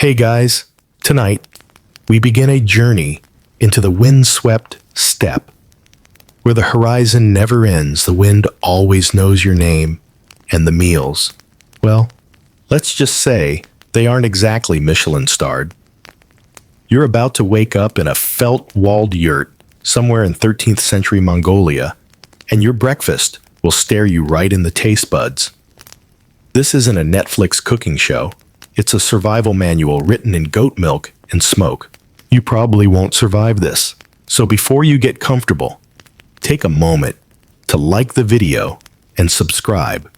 Hey guys, tonight we begin a journey into the windswept steppe, where the horizon never ends, the wind always knows your name, and the meals, well, let's just say they aren't exactly Michelin-starred. You're about to wake up in a felt-walled yurt somewhere in 13th century Mongolia, and your breakfast will stare you right in the taste buds. This isn't a Netflix cooking show. It's a survival manual written in goat milk and smoke. You probably won't survive this. So before you get comfortable, take a moment to like the video and subscribe,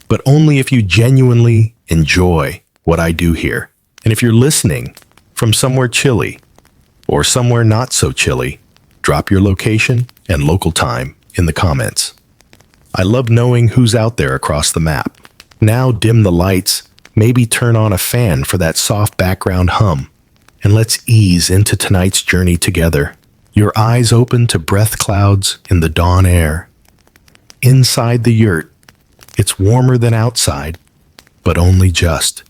but only if you genuinely enjoy what I do here. And if you're listening from somewhere chilly or somewhere not so chilly, drop your location and local time in the comments. I love knowing who's out there across the map. Now dim the lights, maybe turn on a fan for that soft background hum, and let's ease into tonight's journey together. Your eyes open to breath clouds in the dawn air. Inside the yurt, it's warmer than outside, but only just.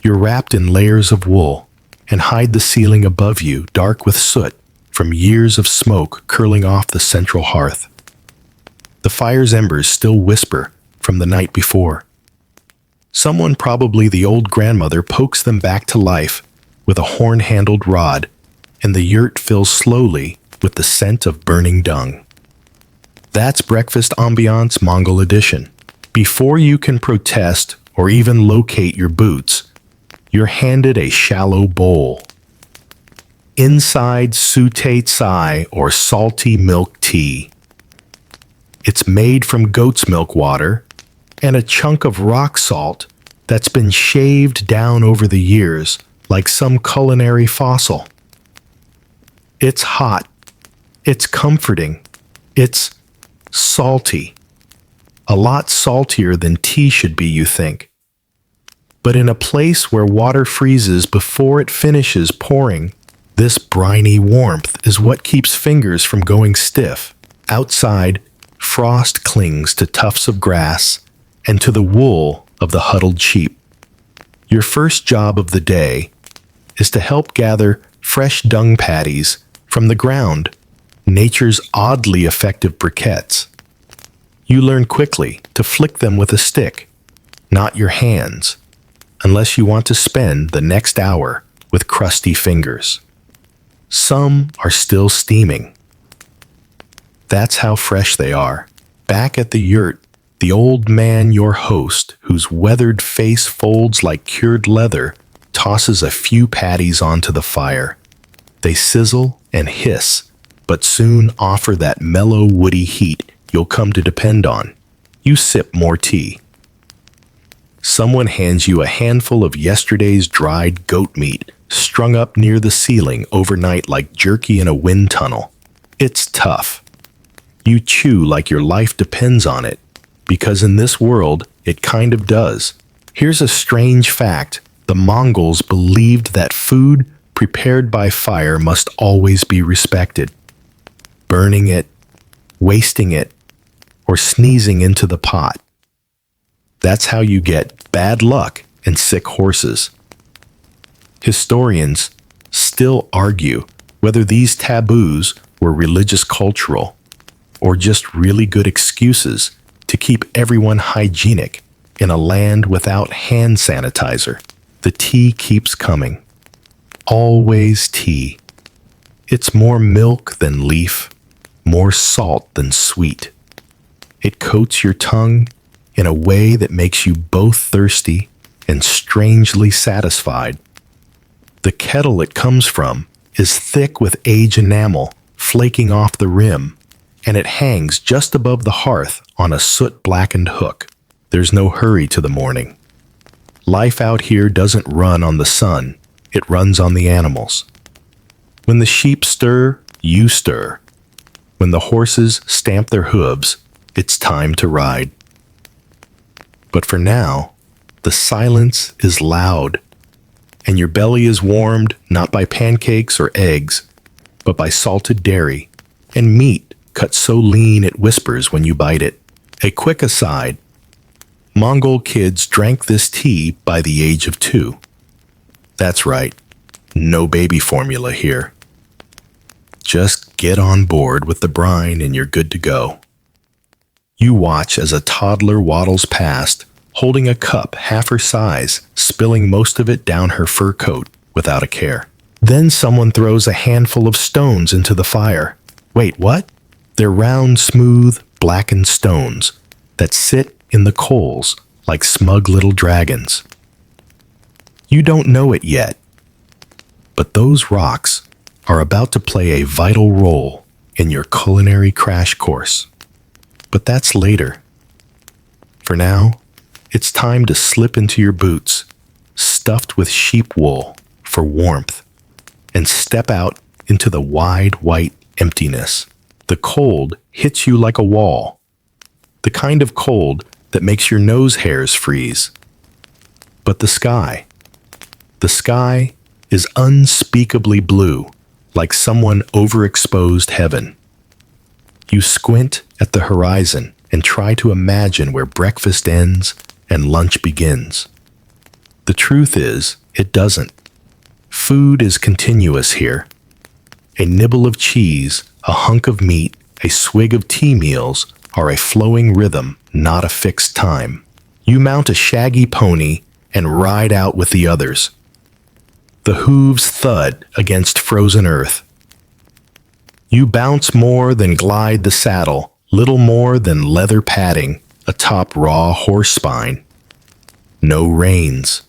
You're wrapped in layers of wool and hide the ceiling above you dark with soot from years of smoke curling off the central hearth. The fire's embers still whisper from the night before. Someone, probably the old grandmother, pokes them back to life with a horn-handled rod, and the yurt fills slowly with the scent of burning dung. That's breakfast ambiance Mongol edition. Before you can protest or even locate your boots, you're handed a shallow bowl. Inside sutate sai, or salty milk tea. It's made from goat's milk water and a chunk of rock salt that's been shaved down over the years like some culinary fossil. It's hot, it's comforting, it's salty. A lot saltier than tea should be, you think. But in a place where water freezes before it finishes pouring, this briny warmth is what keeps fingers from going stiff. Outside, frost clings to tufts of grass and to the wool of the huddled sheep. Your first job of the day is to help gather fresh dung patties from the ground, nature's oddly effective briquettes. You learn quickly to flick them with a stick, not your hands, unless you want to spend the next hour with crusty fingers. Some are still steaming. That's how fresh they are. Back at the yurt, the old man, your host, whose weathered face folds like cured leather, tosses a few patties onto the fire. They sizzle and hiss, but soon offer that mellow, woody heat you'll come to depend on. You sip more tea. Someone hands you a handful of yesterday's dried goat meat, strung up near the ceiling overnight like jerky in a wind tunnel. It's tough. You chew like your life depends on it, because in this world, it kind of does. Here's a strange fact. The Mongols believed that food prepared by fire must always be respected. Burning it, wasting it, or sneezing into the pot. That's how you get bad luck and sick horses. Historians still argue whether these taboos were religious cultural or just really good excuses to keep everyone hygienic in a land without hand sanitizer. The tea keeps coming. Always tea. It's more milk than leaf, more salt than sweet. It coats your tongue in a way that makes you both thirsty and strangely satisfied. The kettle it comes from is thick with age enamel flaking off the rim, and it hangs just above the hearth on a soot-blackened hook. There's no hurry to the morning. Life out here doesn't run on the sun, it runs on the animals. When the sheep stir, you stir. When the horses stamp their hooves, it's time to ride. But for now, the silence is loud, and your belly is warmed not by pancakes or eggs, but by salted dairy and meat cut so lean it whispers when you bite it. A quick aside, Mongol kids drank this tea by the age of 2. That's right, no baby formula here. Just get on board with the brine and you're good to go. You watch as a toddler waddles past, holding a cup half her size, spilling most of it down her fur coat without a care. Then someone throws a handful of stones into the fire. Wait, what? They're round, smooth, blackened stones that sit in the coals like smug little dragons. You don't know it yet, but those rocks are about to play a vital role in your culinary crash course. But that's later. For now, it's time to slip into your boots, stuffed with sheep wool for warmth, and step out into the wide white emptiness. The cold hits you like a wall, the kind of cold that makes your nose hairs freeze. But the sky is unspeakably blue, like someone overexposed heaven. You squint at the horizon and try to imagine where breakfast ends and lunch begins. The truth is, it doesn't. Food is continuous here. A nibble of cheese, a hunk of meat, a swig of tea meals are a flowing rhythm, not a fixed time. You mount a shaggy pony and ride out with the others. The hooves thud against frozen earth. You bounce more than glide the saddle, little more than leather padding atop raw horse spine. No reins.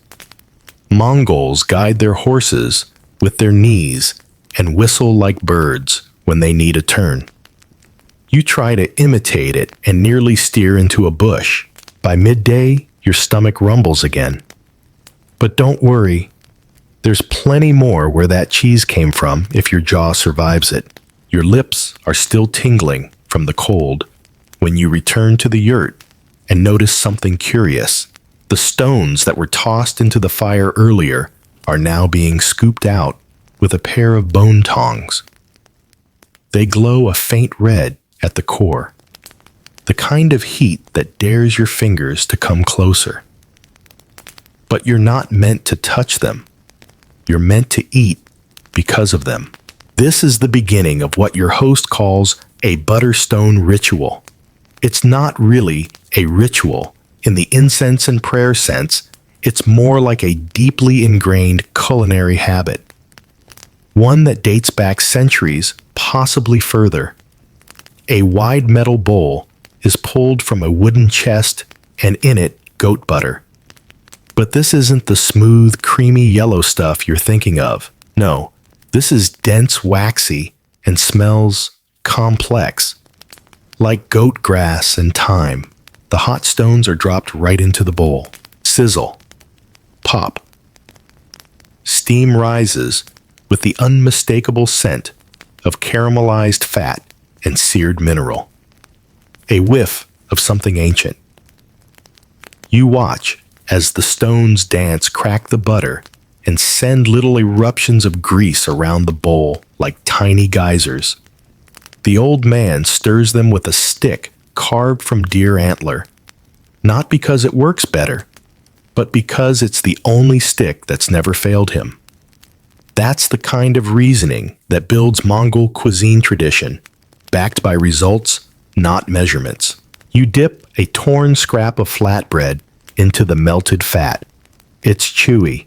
Mongols guide their horses with their knees and whistle like birds when they need a turn. You try to imitate it and nearly steer into a bush. By midday, your stomach rumbles again. But don't worry, there's plenty more where that cheese came from if your jaw survives it. Your lips are still tingling from the cold when you return to the yurt and notice something curious. The stones that were tossed into the fire earlier are now being scooped out with a pair of bone tongs. They glow a faint red at the core, the kind of heat that dares your fingers to come closer. But you're not meant to touch them. You're meant to eat because of them. This is the beginning of what your host calls a Butterstone ritual. It's not really a ritual in the incense and prayer sense. It's more like a deeply ingrained culinary habit, one that dates back centuries, possibly further. A wide metal bowl is pulled from a wooden chest, and in it, goat butter. But this isn't the smooth, creamy yellow stuff you're thinking of. No, this is dense, waxy, and smells complex, like goat grass and thyme. The hot stones are dropped right into the bowl. Sizzle. Pop. Steam rises with the unmistakable scent of caramelized fat and seared mineral. A whiff of something ancient. You watch as the stones dance, crack the butter, and send little eruptions of grease around the bowl like tiny geysers. The old man stirs them with a stick carved from deer antler, not because it works better, but because it's the only stick that's never failed him. That's the kind of reasoning that builds Mongol cuisine tradition, backed by results, not measurements. You dip a torn scrap of flatbread into the melted fat. It's chewy.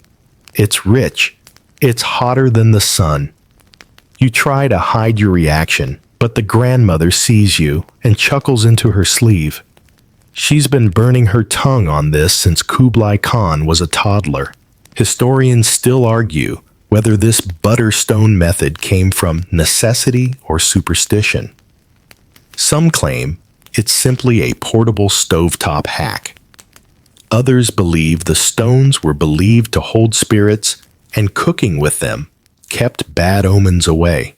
It's rich. It's hotter than the sun. You try to hide your reaction, but the grandmother sees you and chuckles into her sleeve. She's been burning her tongue on this since Kublai Khan was a toddler. Historians still argue whether this Butterstone method came from necessity or superstition. Some claim it's simply a portable stovetop hack. Others believe the stones were believed to hold spirits and cooking with them kept bad omens away.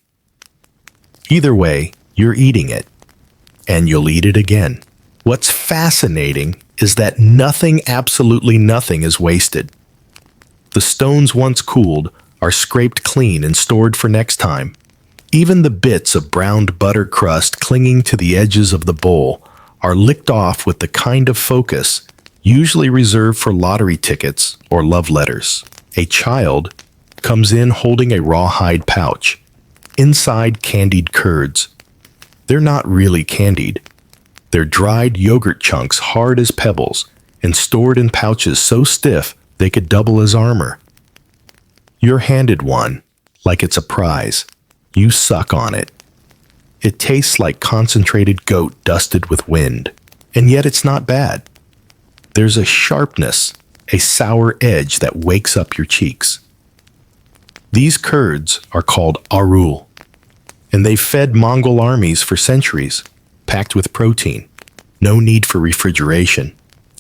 Either way, you're eating it, and you'll eat it again. What's fascinating is that nothing, absolutely nothing, is wasted. The stones once cooled are scraped clean and stored for next time. Even the bits of browned butter crust clinging to the edges of the bowl are licked off with the kind of focus usually reserved for lottery tickets or love letters. A child comes in holding a rawhide pouch. Inside candied curds. They're not really candied. They're dried yogurt chunks hard as pebbles and stored in pouches so stiff they could double as armor. You're handed one like it's a prize. You suck on it. It tastes like concentrated goat dusted with wind, and yet it's not bad. There's a sharpness, a sour edge that wakes up your cheeks. These curds are called arul, and they've fed Mongol armies for centuries, packed with protein, no need for refrigeration,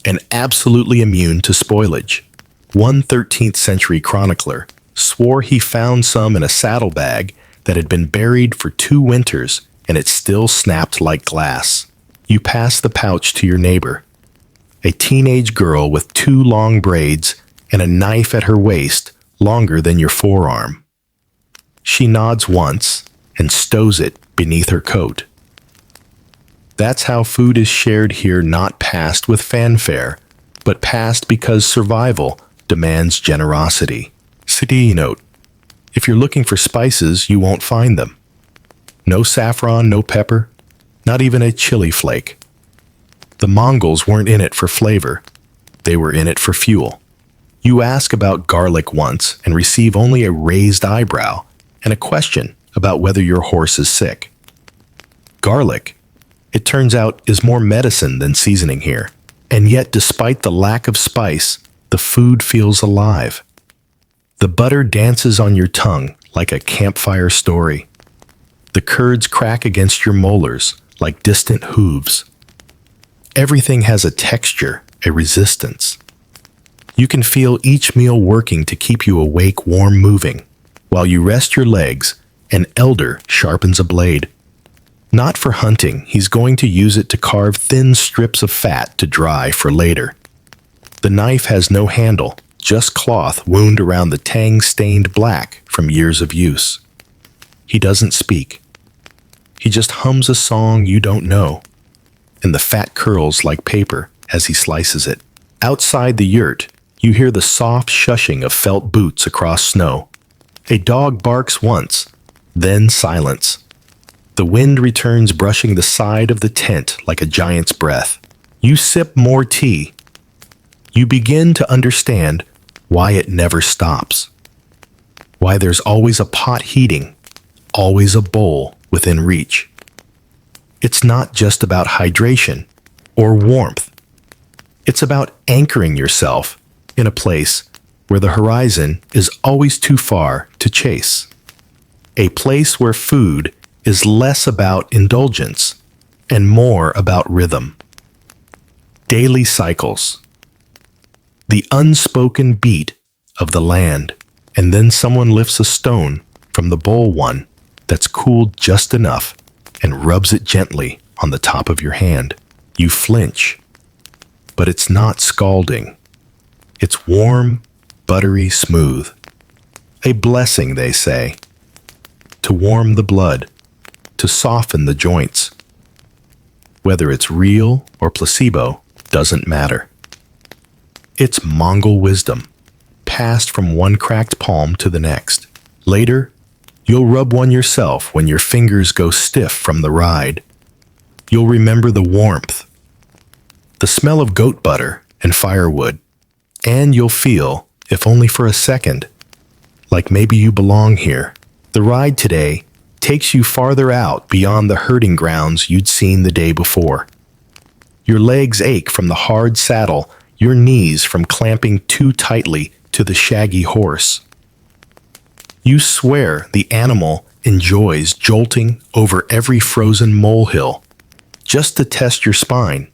and absolutely immune to spoilage. One 13th century chronicler swore he found some in a saddlebag that had been buried for 2 winters and it still snapped like glass. You pass the pouch to your neighbor, a teenage girl with 2 long braids and a knife at her waist longer than your forearm. She nods once and stows it beneath her coat. That's how food is shared here, not passed with fanfare, but passed because survival demands generosity. City note: if you're looking for spices, you won't find them. No saffron, no pepper, not even a chili flake. The Mongols weren't in it for flavor. They were in it for fuel. You ask about garlic once and receive only a raised eyebrow and a question about whether your horse is sick. Garlic, it turns out, is more medicine than seasoning here. And yet, despite the lack of spice, the food feels alive. The butter dances on your tongue like a campfire story. The curds crack against your molars like distant hooves. Everything has a texture, a resistance. You can feel each meal working to keep you awake, warm, moving. While you rest your legs, an elder sharpens a blade. Not for hunting, he's going to use it to carve thin strips of fat to dry for later. The knife has no handle, just cloth wound around the tang-stained black from years of use. He doesn't speak. He just hums a song you don't know, and the fat curls like paper as he slices it. Outside the yurt, you hear the soft shushing of felt boots across snow. A dog barks once, then silence. The wind returns, brushing the side of the tent like a giant's breath. You sip more tea. You begin to understand why it never stops. Why there's always a pot heating, always a bowl within reach. It's not just about hydration or warmth. It's about anchoring yourself in a place where the horizon is always too far to chase. A place where food is less about indulgence and more about rhythm. Daily cycles. The unspoken beat of the land, and then someone lifts a stone from the bowl one that's cooled just enough and rubs it gently on the top of your hand. You flinch, but it's not scalding. It's warm, buttery, smooth. A blessing, they say, to warm the blood, to soften the joints. Whether it's real or placebo doesn't matter. It's Mongol wisdom, passed from one cracked palm to the next. Later, you'll rub one yourself when your fingers go stiff from the ride. You'll remember the warmth, the smell of goat butter and firewood, and you'll feel, if only for a second, like maybe you belong here. The ride today takes you farther out beyond the herding grounds you'd seen the day before. Your legs ache from the hard saddle, your knees from clamping too tightly to the shaggy horse. You swear the animal enjoys jolting over every frozen molehill, just to test your spine.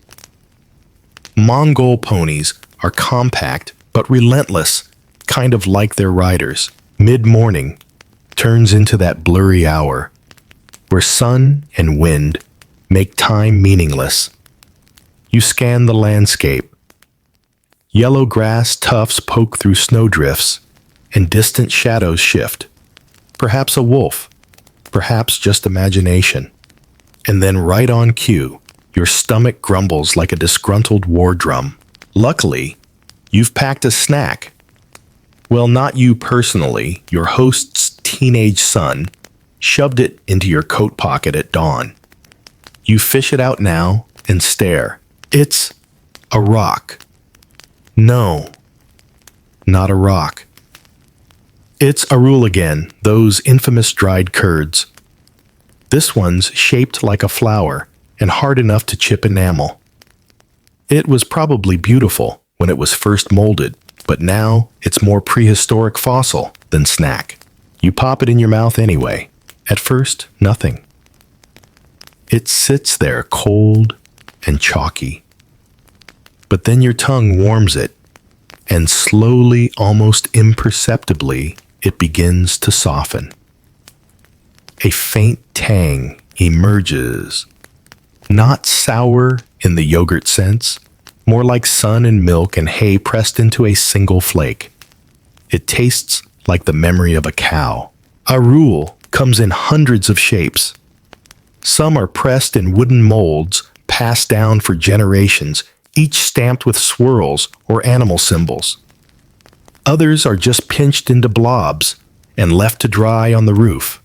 Mongol ponies are compact but relentless, kind of like their riders. Mid-morning turns into that blurry hour where sun and wind make time meaningless. You scan the landscape. Yellow grass tufts poke through snowdrifts, and distant shadows shift. Perhaps a wolf, perhaps just imagination. And then right on cue, your stomach grumbles like a disgruntled war drum. Luckily, you've packed a snack. Well, not you personally. Your host's teenage son shoved it into your coat pocket at dawn. You fish it out now and stare. It's a rock. No, not a rock. It's a rule again, those infamous dried curds. This one's shaped like a flower and hard enough to chip enamel. It was probably beautiful when it was first molded, but now it's more prehistoric fossil than snack. You pop it in your mouth anyway. At first, nothing. It sits there cold and chalky. But then your tongue warms it, and slowly, almost imperceptibly, it begins to soften. A faint tang emerges. Not sour in the yogurt sense, more like sun and milk and hay pressed into a single flake. It tastes like the memory of a cow. A rule comes in hundreds of shapes. Some are pressed in wooden molds, passed down for generations, each stamped with swirls or animal symbols. Others are just pinched into blobs and left to dry on the roof.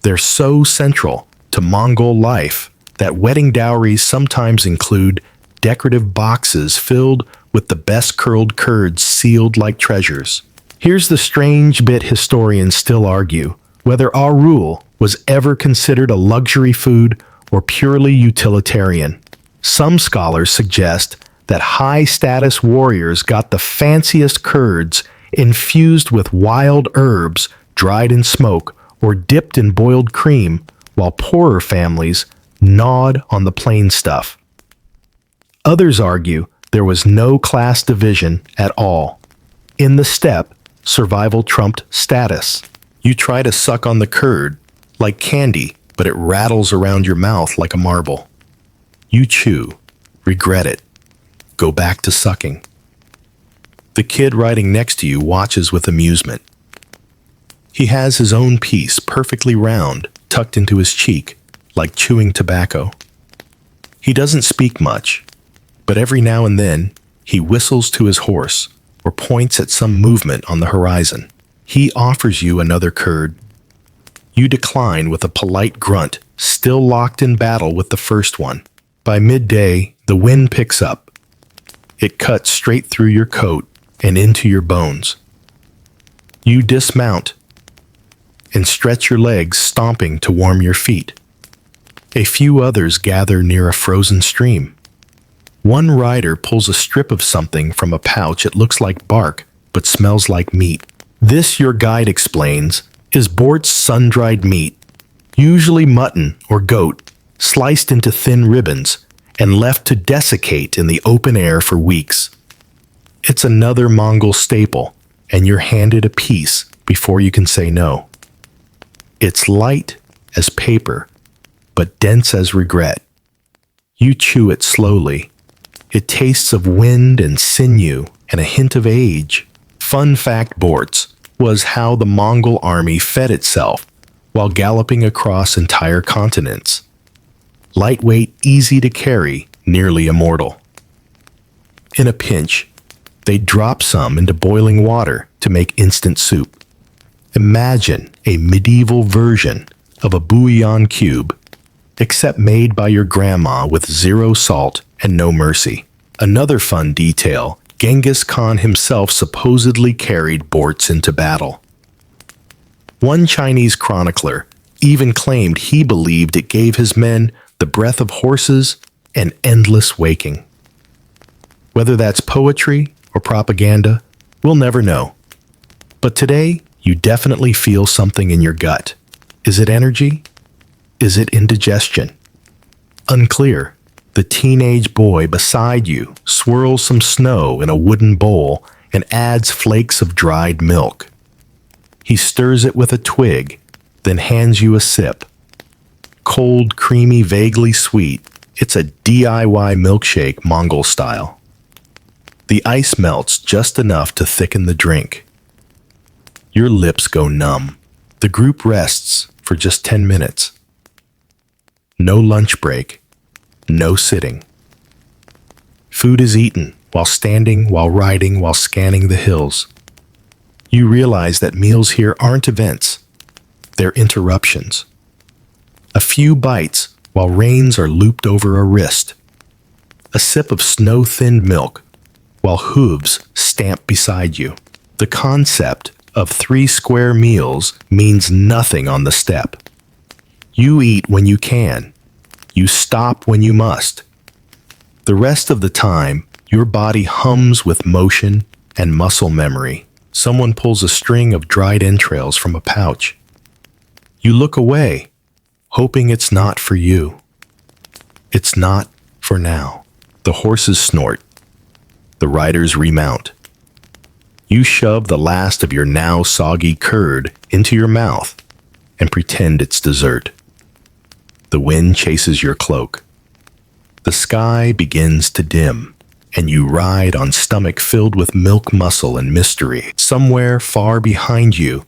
They're so central to Mongol life that wedding dowries sometimes include decorative boxes filled with the best curled curds sealed like treasures. Here's the strange bit historians still argue, whether our rule was ever considered a luxury food or purely utilitarian. Some scholars suggest that high-status warriors got the fanciest curds infused with wild herbs dried in smoke or dipped in boiled cream, while poorer families gnawed on the plain stuff. Others argue there was no class division at all. In the steppe, survival trumped status. You try to suck on the curd, like candy, but it rattles around your mouth like a marble. You chew, regret it, go back to sucking. The kid riding next to you watches with amusement. He has his own piece perfectly round, tucked into his cheek, like chewing tobacco. He doesn't speak much, but every now and then he whistles to his horse or points at some movement on the horizon. He offers you another curd. You decline with a polite grunt, still locked in battle with the first one. By midday, the wind picks up. It cuts straight through your coat and into your bones. You dismount and stretch your legs, stomping to warm your feet. A few others gather near a frozen stream. One rider pulls a strip of something from a pouch. It looks like bark, but smells like meat. This, your guide explains, is Bort's sun-dried meat, usually mutton or goat, sliced into thin ribbons and left to desiccate in the open air for weeks. It's another Mongol staple, and you're handed a piece before you can say no. It's light as paper, but dense as regret. You chew it slowly. It tastes of wind and sinew and a hint of age. Fun fact, Bort's was how the Mongol army fed itself while galloping across entire continents. Lightweight, easy to carry, nearly immortal. In a pinch, they drop some into boiling water to make instant soup. Imagine a medieval version of a bouillon cube, except made by your grandma with zero salt and no mercy. Another fun detail, Genghis Khan himself supposedly carried Bort's into battle. One Chinese chronicler even claimed he believed it gave his men the breath of horses and endless waking. Whether that's poetry or propaganda, we'll never know. But today, you definitely feel something in your gut. Is it energy? Is it indigestion? Unclear. The teenage boy beside you swirls some snow in a wooden bowl and adds flakes of dried milk. He stirs it with a twig, then hands you a sip. Cold, creamy, vaguely sweet, it's a DIY milkshake Mongol style. The ice melts just enough to thicken the drink. Your lips go numb. The group rests for just 10 minutes. No lunch break. No sitting. Food is eaten while standing, while riding, while scanning the hills. You realize that meals here aren't events, they're interruptions. A few bites while reins are looped over a wrist. A sip of snow-thinned milk while hooves stamp beside you. The concept of 3 square meals means nothing on the steppe. You eat when you can. You stop when you must. The rest of the time, your body hums with motion and muscle memory. Someone pulls a string of dried entrails from a pouch. You look away, hoping it's not for you. It's not for now. The horses snort. The riders remount. You shove the last of your now soggy curd into your mouth and pretend it's dessert. The wind chases your cloak. The sky begins to dim, and you ride on stomach filled with milk muscle and mystery. Somewhere far behind you,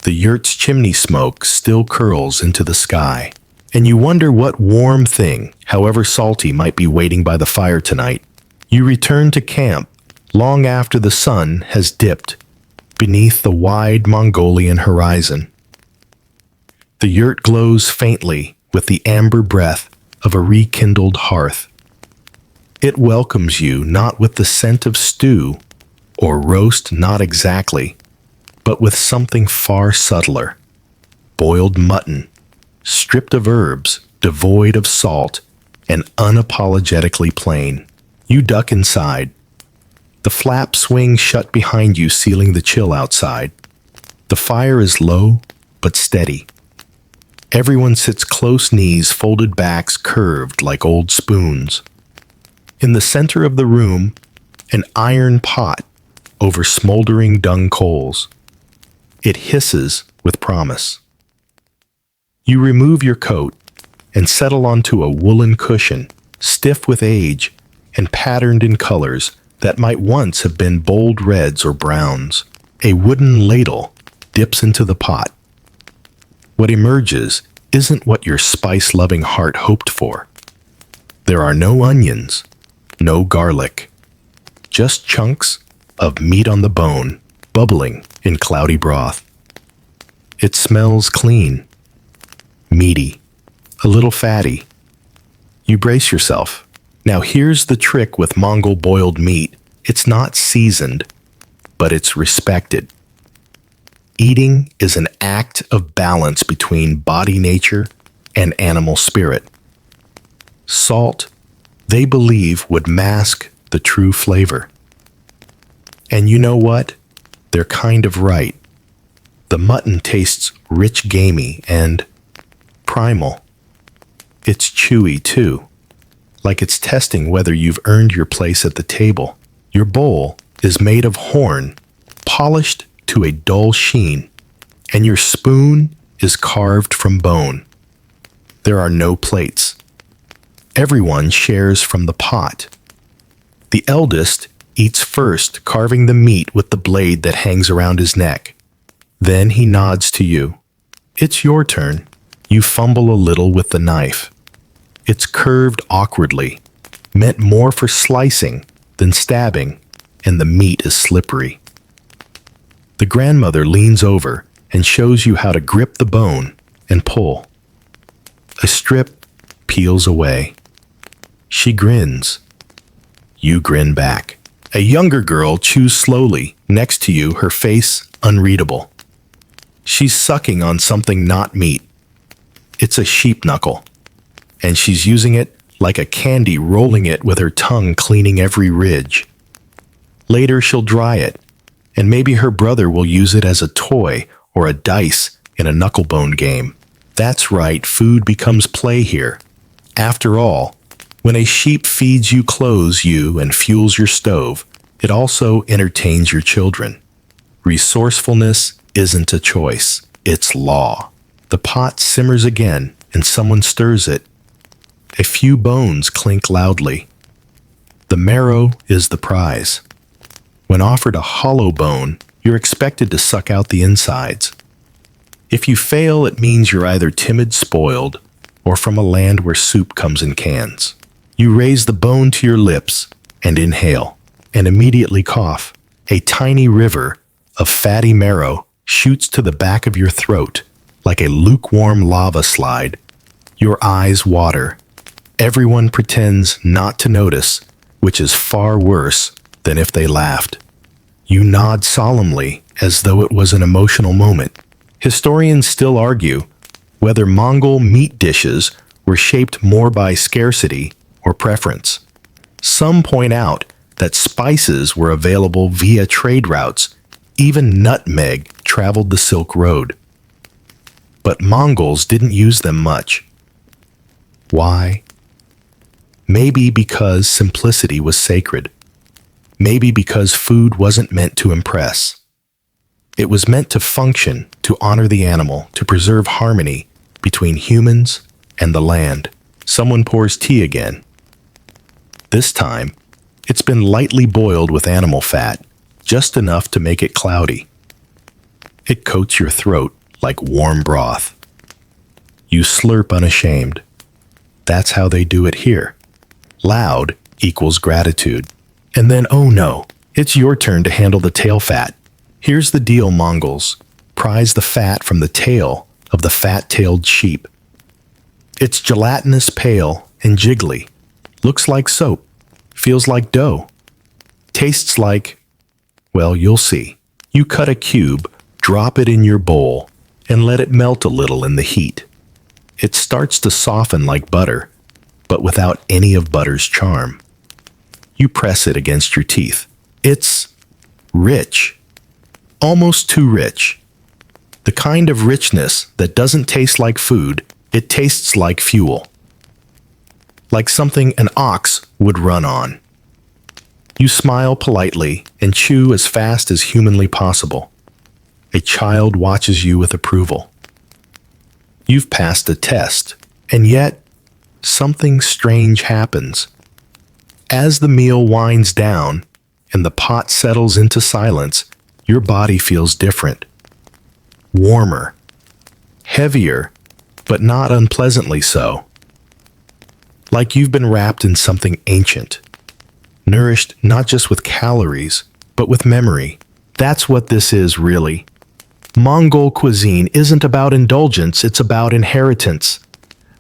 the yurt's chimney smoke still curls into the sky, and you wonder what warm thing, however salty, might be waiting by the fire tonight. You return to camp long after the sun has dipped beneath the wide Mongolian horizon. The yurt glows faintly with the amber breath of a rekindled hearth. It welcomes you not with the scent of stew or roast, not exactly, but with something far subtler. Boiled mutton, stripped of herbs, devoid of salt, and unapologetically plain. You duck inside. The flap swings shut behind you, sealing the chill outside. The fire is low but steady. Everyone sits close, knees folded, backs curved like old spoons. In the center of the room, an iron pot over smoldering dung coals. It hisses with promise. You remove your coat and settle onto a woolen cushion, stiff with age and patterned in colors that might once have been bold reds or browns. A wooden ladle dips into the pot. What emerges isn't what your spice-loving heart hoped for. There are no onions, no garlic, just chunks of meat on the bone, bubbling in cloudy broth. It smells clean, meaty, a little fatty. You brace yourself. Now here's the trick with Mongol boiled meat. It's not seasoned, but it's respected. Eating is an act of balance between body nature and animal spirit. Salt, they believe, would mask the true flavor. And you know what? They're kind of right. The mutton tastes rich, gamey, and primal. It's chewy, too, like it's testing whether you've earned your place at the table. Your bowl is made of horn, polished to a dull sheen, and your spoon is carved from bone. There are no plates. Everyone shares from the pot. The eldest eats first, carving the meat with the blade that hangs around his neck. Then he nods to you. It's your turn. You fumble a little with the knife. It's curved awkwardly, meant more for slicing than stabbing, and the meat is slippery. The grandmother leans over and shows you how to grip the bone and pull. A strip peels away. She grins. You grin back. A younger girl chews slowly next to you, her face unreadable. She's sucking on something not meat. It's a sheep knuckle, and she's using it like a candy, rolling it with her tongue, cleaning every ridge. Later she'll dry it, and maybe her brother will use it as a toy or a dice in a knucklebone game. That's right, food becomes play here. After all, when a sheep feeds you, clothes you, and fuels your stove, it also entertains your children. Resourcefulness isn't a choice, it's law. The pot simmers again, and someone stirs it. A few bones clink loudly. The marrow is the prize. When offered a hollow bone, you're expected to suck out the insides. If you fail, it means you're either timid, spoiled, or from a land where soup comes in cans. You raise the bone to your lips and inhale, and immediately cough. A tiny river of fatty marrow shoots to the back of your throat like a lukewarm lava slide. Your eyes water. Everyone pretends not to notice, which is far worse than if they laughed. You nod solemnly as though it was an emotional moment. Historians still argue whether Mongol meat dishes were shaped more by scarcity or preference. Some point out that spices were available via trade routes. Even nutmeg traveled the Silk Road. But Mongols didn't use them much. Why? Maybe because simplicity was sacred. Maybe because food wasn't meant to impress. It was meant to function, to honor the animal, to preserve harmony between humans and the land. Someone pours tea again. This time, it's been lightly boiled with animal fat, just enough to make it cloudy. It coats your throat like warm broth. You slurp unashamed. That's how they do it here. Loud equals gratitude. And then, oh no, it's your turn to handle the tail fat. Here's the deal, Mongols. Prize the fat from the tail of the fat-tailed sheep. It's gelatinous, pale, and jiggly. Looks like soap. Feels like dough. Tastes like, well, you'll see. You cut a cube, drop it in your bowl, and let it melt a little in the heat. It starts to soften like butter, but without any of butter's charm. You press it against your teeth. It's rich. Almost too rich. The kind of richness that doesn't taste like food, it tastes like fuel. Like something an ox would run on. You smile politely and chew as fast as humanly possible. A child watches you with approval. You've passed a test, and yet something strange happens. As the meal winds down and the pot settles into silence, your body feels different. Warmer. Heavier, but not unpleasantly so. Like you've been wrapped in something ancient. Nourished not just with calories, but with memory. That's what this is, really. Mongol cuisine isn't about indulgence, it's about inheritance.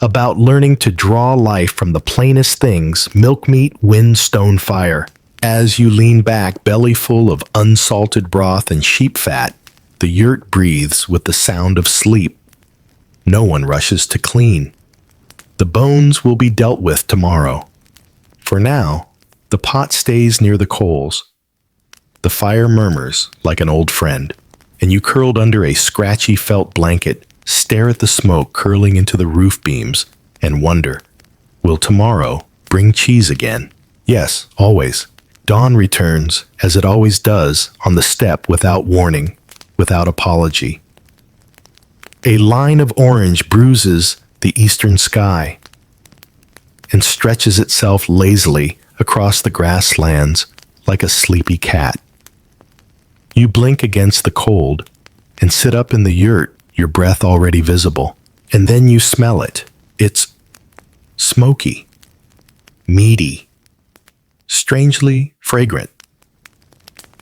About learning to draw life from the plainest things: milk, meat, wind, stone, fire. As you lean back, belly full of unsalted broth and sheep fat, the yurt breathes with the sound of sleep. No one rushes to clean. The bones will be dealt with tomorrow. For now, the pot stays near the coals. The fire murmurs like an old friend, and you, curled under a scratchy felt blanket, stare at the smoke curling into the roof beams and wonder, will tomorrow bring cheese again? Yes, always. Dawn returns, as it always does, on the step without warning, without apology. A line of orange bruises the eastern sky and stretches itself lazily across the grasslands like a sleepy cat. You blink against the cold and sit up in the yurt, your breath already visible. And then you smell it. It's smoky, meaty, strangely fragrant.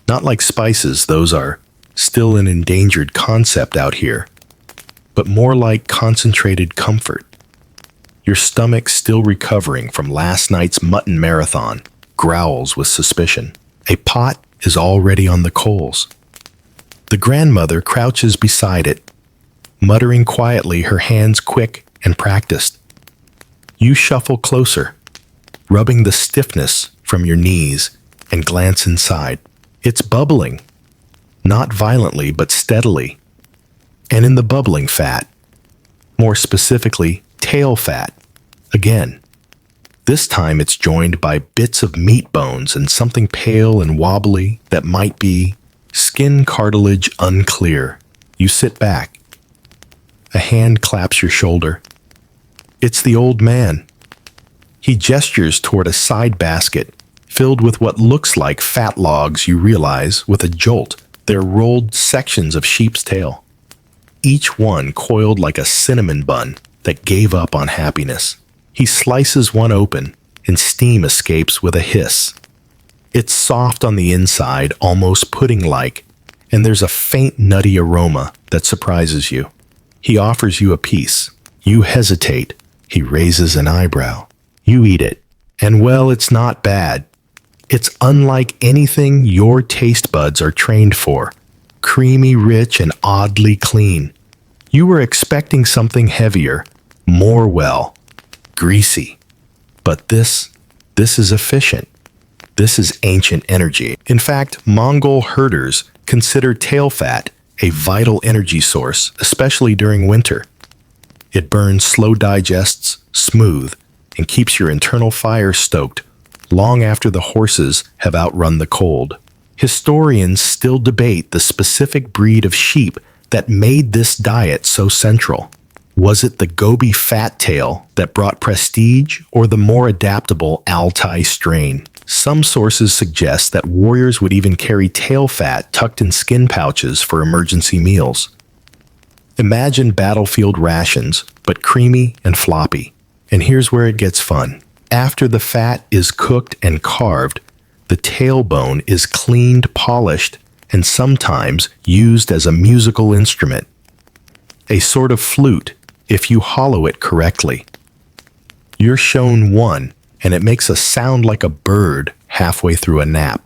Not like spices, those are still an endangered concept out here, but more like concentrated comfort. Your stomach, still recovering from last night's mutton marathon, growls with suspicion. A pot is already on the coals. The grandmother crouches beside it, muttering quietly, her hands quick and practiced. You shuffle closer, rubbing the stiffness from your knees, and glance inside. It's bubbling, not violently but steadily. And in the bubbling fat, more specifically, tail fat, again. This time it's joined by bits of meat bones and something pale and wobbly that might be skin cartilage unclear. You sit back. A hand claps your shoulder. It's the old man. He gestures toward a side basket filled with what looks like fat logs. You realize, with a jolt, they're rolled sections of sheep's tail, each one coiled like a cinnamon bun that gave up on happiness. He slices one open, and steam escapes with a hiss. It's soft on the inside, almost pudding-like, and there's a faint nutty aroma that surprises you. He offers you a piece. You hesitate. He raises an eyebrow. You eat it. And well, it's not bad. It's unlike anything your taste buds are trained for. Creamy, rich, and oddly clean. You were expecting something heavier, more greasy. But this is efficient. This is ancient energy. In fact, Mongol herders consider tail fat a vital energy source, especially during winter. It burns slow digests, smooth, and keeps your internal fire stoked long after the horses have outrun the cold. Historians still debate the specific breed of sheep that made this diet so central. Was it the Gobi fat tail that brought prestige, or the more adaptable Altai strain? Some sources suggest that warriors would even carry tail fat tucked in skin pouches for emergency meals. Imagine battlefield rations, but creamy and floppy. And here's where it gets fun. After the fat is cooked and carved, the tailbone is cleaned, polished, and sometimes used as a musical instrument. A sort of flute, if you hollow it correctly. You're shown one, and it makes a sound like a bird halfway through a nap.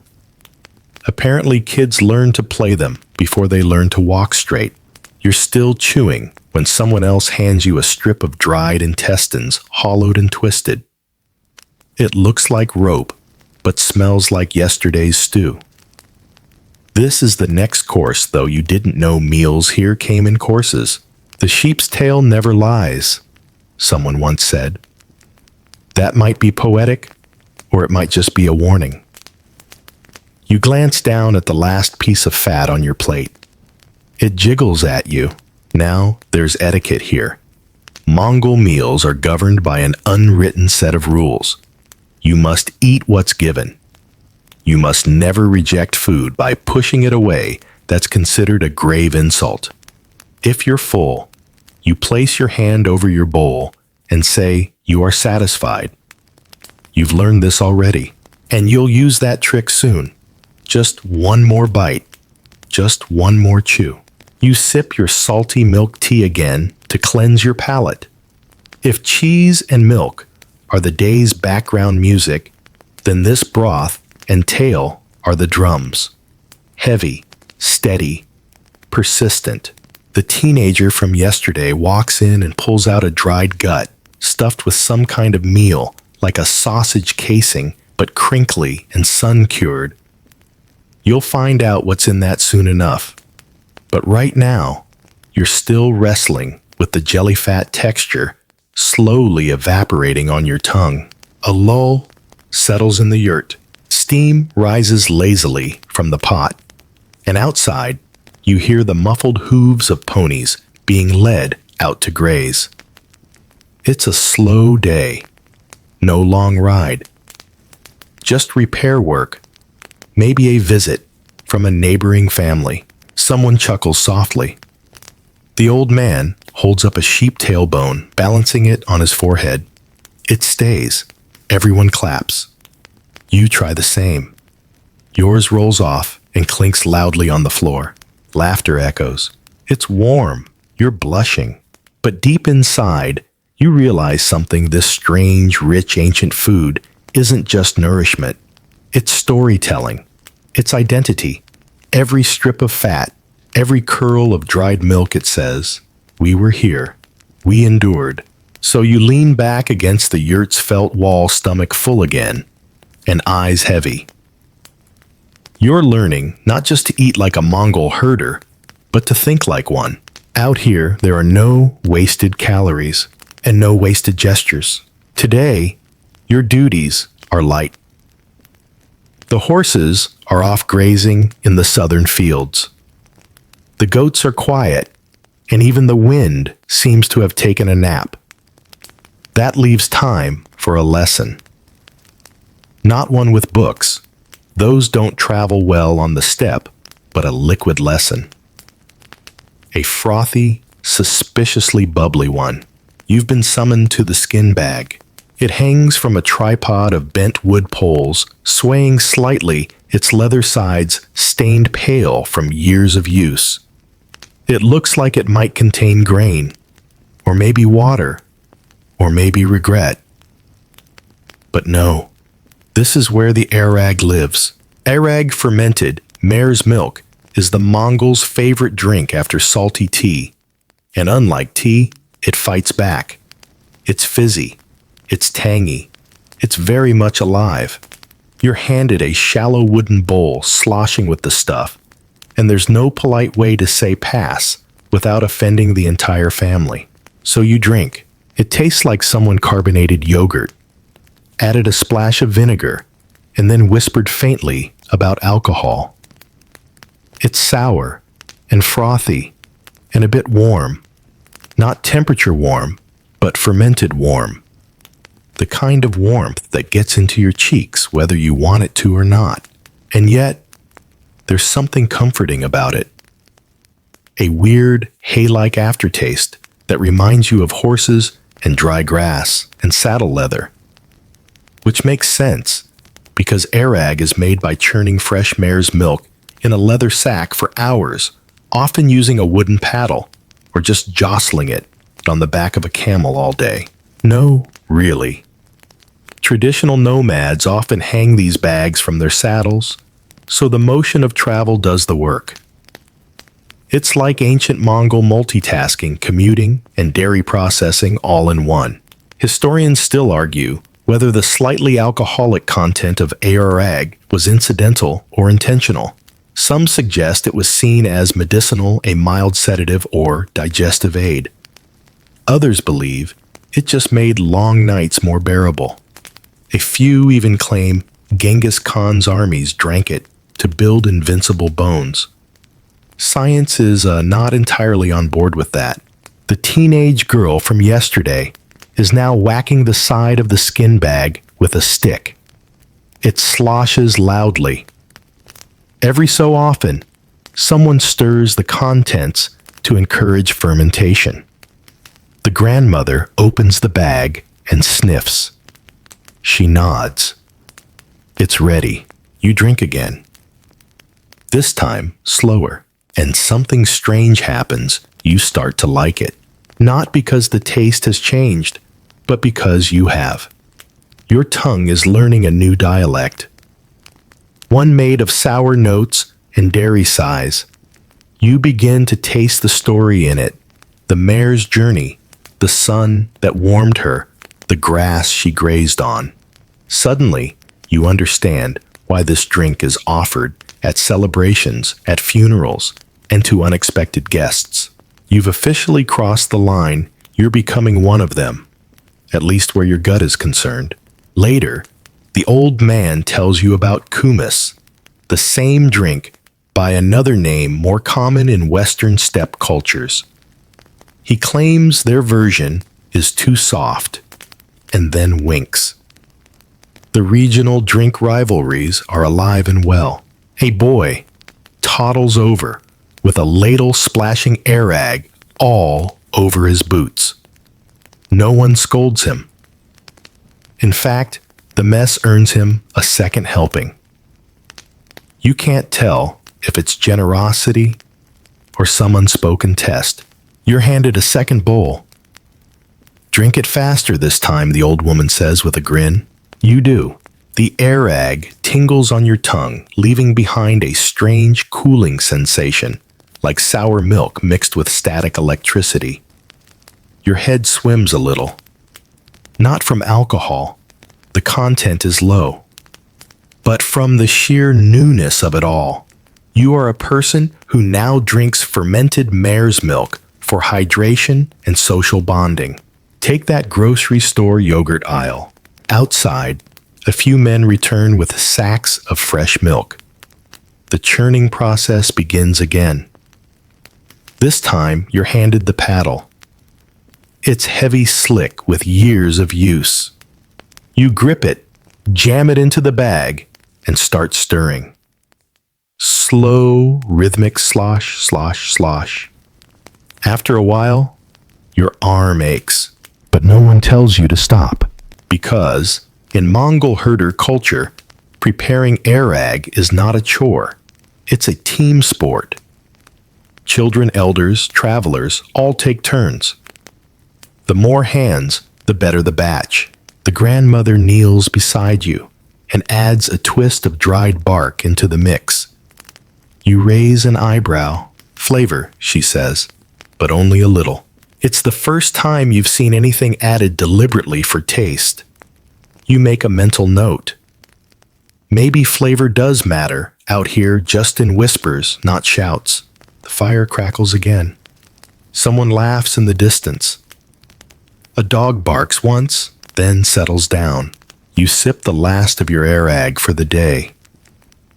Apparently, kids learn to play them before they learn to walk straight. You're still chewing when someone else hands you a strip of dried intestines, hollowed and twisted. It looks like rope, but smells like yesterday's stew. This is the next course, though you didn't know meals here came in courses. The sheep's tail never lies, someone once said. That might be poetic, or it might just be a warning. You glance down at the last piece of fat on your plate. It jiggles at you. Now there's etiquette here. Mongol meals are governed by an unwritten set of rules. You must eat what's given. You must never reject food by pushing it away. That's considered a grave insult. If you're full, you place your hand over your bowl and say you are satisfied. You've learned this already, and you'll use that trick soon. Just one more bite. Just one more chew. You sip your salty milk tea again to cleanse your palate. If cheese and milk are the day's background music, then this broth and tail are the drums. Heavy, steady, persistent. The teenager from yesterday walks in and pulls out a dried gut, stuffed with some kind of meal, like a sausage casing, but crinkly and sun-cured. You'll find out what's in that soon enough. But right now, you're still wrestling with the jelly fat texture slowly evaporating on your tongue. A lull settles in the yurt. Steam rises lazily from the pot. And outside, you hear the muffled hooves of ponies being led out to graze. It's a slow day. No long ride. Just repair work. Maybe a visit from a neighboring family. Someone chuckles softly. The old man holds up a sheep tailbone, balancing it on his forehead. It stays. Everyone claps. You try the same. Yours rolls off and clinks loudly on the floor. Laughter echoes. It's warm. You're blushing. But deep inside, you realize something. This strange, rich, ancient food isn't just nourishment. It's storytelling. It's identity. Every strip of fat, every curl of dried milk, it says, we were here. We endured. So you lean back against the yurt's felt wall, stomach full again, and eyes heavy. You're learning not just to eat like a Mongol herder, but to think like one. Out here, there are no wasted calories and no wasted gestures. Today, your duties are light. The horses are off grazing in the southern fields. The goats are quiet, and even the wind seems to have taken a nap. That leaves time for a lesson. Not one with books. Those don't travel well on the steppe, but a liquid lesson. A frothy, suspiciously bubbly one. You've been summoned to the skin bag. It hangs from a tripod of bent wood poles, swaying slightly, its leather sides stained pale from years of use. It looks like it might contain grain, or maybe water, or maybe regret. But no, this is where the arag lives. Arag fermented, mare's milk, is the Mongols' favorite drink after salty tea. And unlike tea, it fights back. It's fizzy. It's tangy. It's very much alive. You're handed a shallow wooden bowl sloshing with the stuff, and there's no polite way to say pass without offending the entire family. So you drink. It tastes like someone carbonated yogurt, added a splash of vinegar, and then whispered faintly about alcohol. It's sour and frothy and a bit warm. Not temperature warm, but fermented warm. The kind of warmth that gets into your cheeks whether you want it to or not. And yet, there's something comforting about it. A weird, hay-like aftertaste that reminds you of horses and dry grass and saddle leather. Which makes sense, because arag is made by churning fresh mare's milk in a leather sack for hours, often using a wooden paddle, or just jostling it on the back of a camel all day. No, really. Traditional nomads often hang these bags from their saddles, so the motion of travel does the work. It's like ancient Mongol multitasking, commuting, and dairy processing all in one. Historians still argue whether the slightly alcoholic content of arag was incidental or intentional. Some suggest it was seen as medicinal, a mild sedative, or digestive aid. Others believe it just made long nights more bearable. A few even claim Genghis Khan's armies drank it to build invincible bones. Science is not entirely on board with that. The teenage girl from yesterday is now whacking the side of the skin bag with a stick. It sloshes loudly. Every so often, someone stirs the contents to encourage fermentation. The grandmother opens the bag and sniffs. She nods. It's ready. You drink again. This time, slower, and something strange happens. You start to like it. Not because the taste has changed, but because you have. Your tongue is learning a new dialect. One made of sour notes and dairy sighs. You begin to taste the story in it, the mare's journey, the sun that warmed her, the grass she grazed on. Suddenly, you understand why this drink is offered at celebrations, at funerals, and to unexpected guests. You've officially crossed the line. You're becoming one of them, at least where your gut is concerned. Later, the old man tells you about kumis, the same drink by another name more common in Western steppe cultures. He claims their version is too soft, and then winks. The regional drink rivalries are alive and well. A boy toddles over with a ladle splashing arag all over his boots. No one scolds him. In fact, the mess earns him a second helping. You can't tell if it's generosity or some unspoken test. You're handed a second bowl. Drink it faster this time, the old woman says with a grin. You do. The arag tingles on your tongue, leaving behind a strange cooling sensation, like sour milk mixed with static electricity. Your head swims a little. Not from alcohol. The content is low. But from the sheer newness of it all. You are a person who now drinks fermented mare's milk for hydration and social bonding. Take that grocery store yogurt aisle. Outside, a few men return with sacks of fresh milk. The churning process begins again. This time, you're handed the paddle. It's heavy slick with years of use. You grip it, jam it into the bag, and start stirring. Slow, rhythmic slosh, slosh, slosh. After a while, your arm aches, but no one tells you to stop. Because, in Mongol herder culture, preparing arag is not a chore. It's a team sport. Children, elders, travelers all take turns. The more hands, the better the batch. The grandmother kneels beside you and adds a twist of dried bark into the mix. You raise an eyebrow. Flavor, she says, but only a little. It's the first time you've seen anything added deliberately for taste. You make a mental note. Maybe flavor does matter out here, just in whispers, not shouts. The fire crackles again. Someone laughs in the distance. A dog barks once, then settles down. You sip the last of your arag for the day.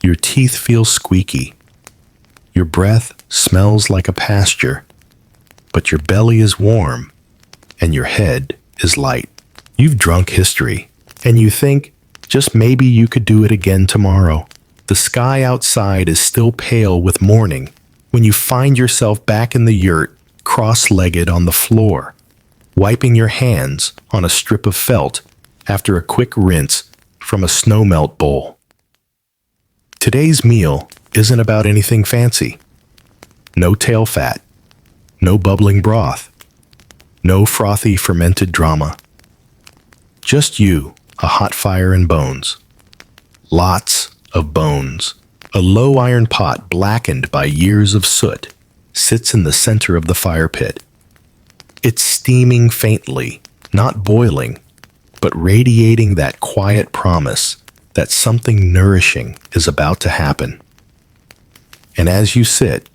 Your teeth feel squeaky. Your breath smells like a pasture. But your belly is warm, and your head is light. You've drunk history, and you think, just maybe you could do it again tomorrow. The sky outside is still pale with morning when you find yourself back in the yurt, cross-legged on the floor, wiping your hands on a strip of felt after a quick rinse from a snowmelt bowl. Today's meal isn't about anything fancy. No tail fat, no bubbling broth, no frothy fermented drama. Just you, a hot fire and bones. Lots of bones. A low iron pot blackened by years of soot sits in the center of the fire pit. It's steaming faintly, not boiling, but radiating that quiet promise that something nourishing is about to happen. And as you sit,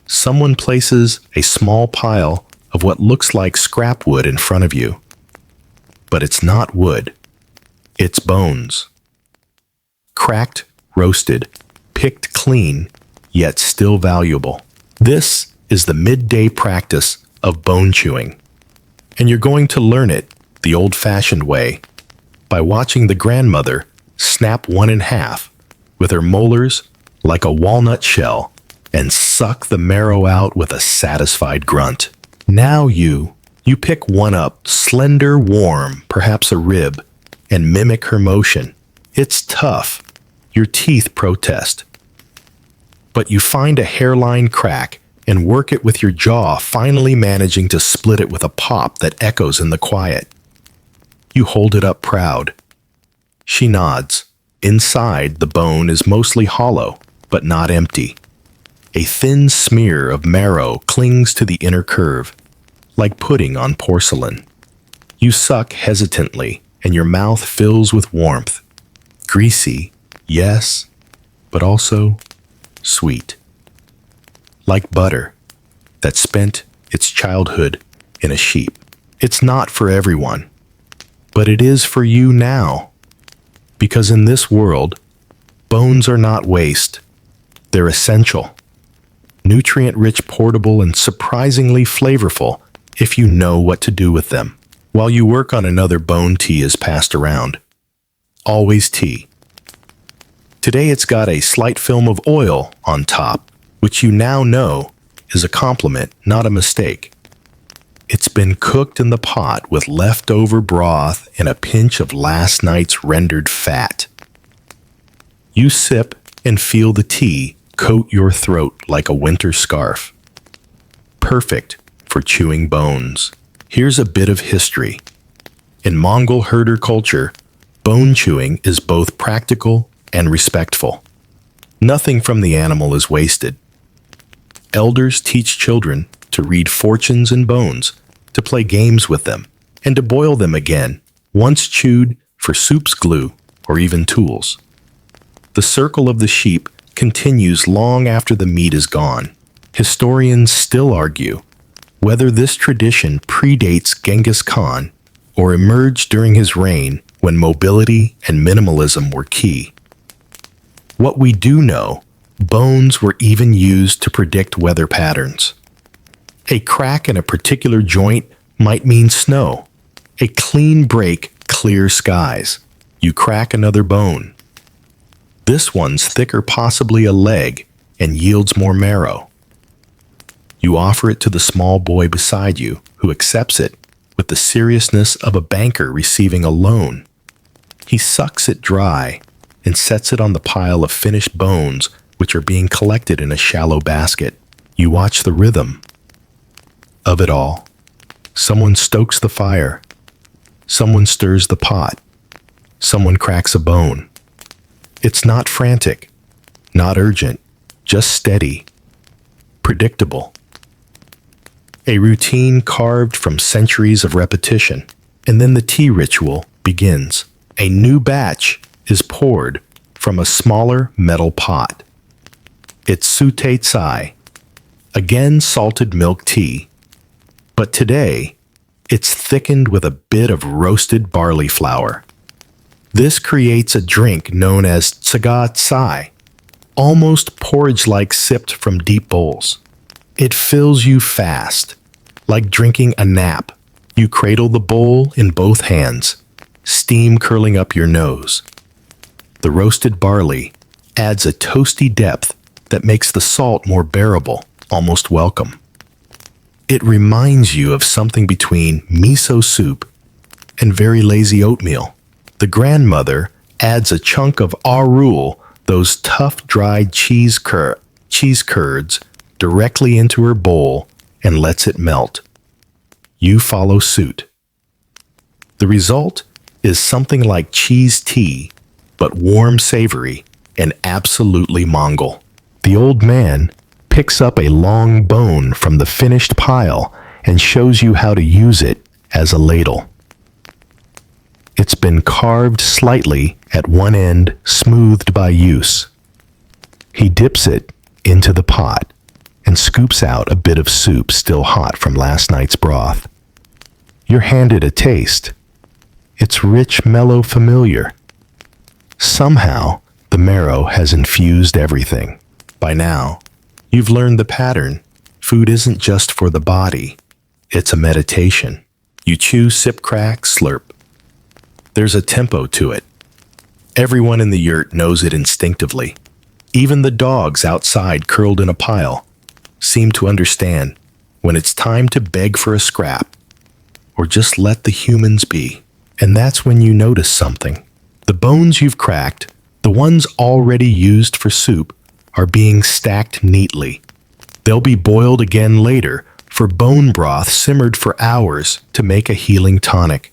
someone places a small pile of what looks like scrap wood in front of you. But it's not wood. It's bones. Cracked, roasted, picked clean, yet still valuable. This is the midday practice of bone chewing. And you're going to learn it the old-fashioned way by watching the grandmother snap one in half with her molars like a walnut shell and suck the marrow out with a satisfied grunt. Now you pick one up, slender, warm, perhaps a rib, and mimic her motion. It's tough. Your teeth protest. But you find a hairline crack and work it with your jaw, finally managing to split it with a pop that echoes in the quiet. You hold it up proud. She nods. Inside, the bone is mostly hollow, but not empty. A thin smear of marrow clings to the inner curve, like pudding on porcelain. You suck hesitantly, and your mouth fills with warmth. Greasy, yes, but also sweet. Like butter that spent its childhood in a sheep. It's not for everyone, but it is for you now. Because in this world, bones are not waste. They're essential. Nutrient-rich, portable, and surprisingly flavorful if you know what to do with them. While you work on another bone, tea is passed around. Always tea. Today it's got a slight film of oil on top, which you now know is a compliment, not a mistake. It's been cooked in the pot with leftover broth and a pinch of last night's rendered fat. You sip and feel the tea coat your throat like a winter scarf. Perfect for chewing bones. Here's a bit of history. In Mongol herder culture, bone chewing is both practical and respectful. Nothing from the animal is wasted. Elders teach children to read fortunes in bones, to play games with them, and to boil them again, once chewed, for soup's glue or even tools. The circle of the sheep continues long after the meat is gone. Historians still argue whether this tradition predates Genghis Khan or emerged during his reign when mobility and minimalism were key. What we do know, bones were even used to predict weather patterns. A crack in a particular joint might mean snow. A clean break, clear skies. You crack another bone. This one's thicker, possibly a leg, and yields more marrow. You offer it to the small boy beside you, who accepts it with the seriousness of a banker receiving a loan. He sucks it dry and sets it on the pile of finished bones which are being collected in a shallow basket. You watch the rhythm of it all. Someone stokes the fire. Someone stirs the pot. Someone cracks a bone. It's not frantic, not urgent, just steady, predictable. A routine carved from centuries of repetition. And then the tea ritual begins. A new batch is poured from a smaller metal pot. It's sute tsai, again salted milk tea, but today it's thickened with a bit of roasted barley flour. This creates a drink known as tsaga tsai, almost porridge-like sipped from deep bowls. It fills you fast, like drinking a nap. You cradle the bowl in both hands, steam curling up your nose. The roasted barley adds a toasty depth that makes the salt more bearable, almost welcome. It reminds you of something between miso soup and very lazy oatmeal. The grandmother adds a chunk of arul, those tough dried cheese curds, directly into her bowl and lets it melt. You follow suit. The result is something like cheese tea, but warm, savory, and absolutely Mongol. The old man picks up a long bone from the finished pile and shows you how to use it as a ladle. It's been carved slightly at one end, smoothed by use. He dips it into the pot and scoops out a bit of soup still hot from last night's broth. You're handed a taste. It's rich, mellow, familiar. Somehow, the marrow has infused everything. By now, you've learned the pattern. Food isn't just for the body. It's a meditation. You chew, sip, crack, slurp. There's a tempo to it. Everyone in the yurt knows it instinctively. Even the dogs outside curled in a pile seem to understand when it's time to beg for a scrap or just let the humans be. And that's when you notice something. The bones you've cracked, the ones already used for soup, are being stacked neatly. They'll be boiled again later for bone broth simmered for hours to make a healing tonic.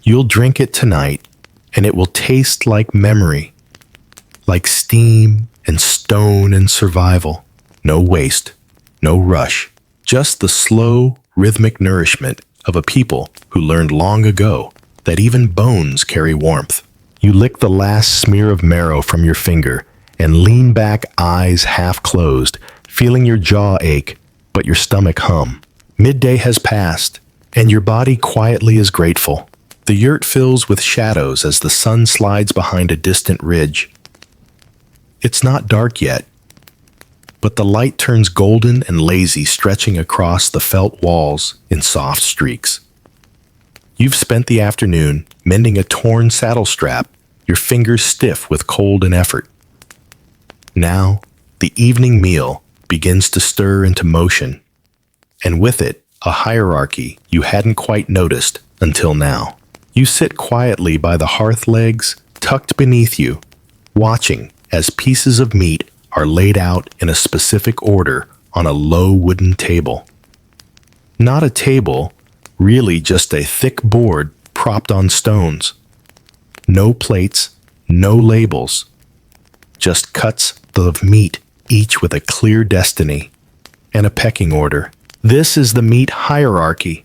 You'll drink it tonight, and it will taste like memory, like steam and stone and survival. No waste, no rush, just the slow, rhythmic nourishment of a people who learned long ago that even bones carry warmth. You lick the last smear of marrow from your finger and lean back, eyes half closed, feeling your jaw ache, but your stomach hum. Midday has passed, and your body quietly is grateful. The yurt fills with shadows as the sun slides behind a distant ridge. It's not dark yet, but the light turns golden and lazy, stretching across the felt walls in soft streaks. You've spent the afternoon mending a torn saddle strap, your fingers stiff with cold and effort. Now, the evening meal begins to stir into motion, and with it, a hierarchy you hadn't quite noticed until now. You sit quietly by the hearth legs, tucked beneath you, watching as pieces of meat are laid out in a specific order on a low wooden table. Not a table, really just a thick board propped on stones. No plates, no labels, just cuts of meat, each with a clear destiny and a pecking order. This is the meat hierarchy,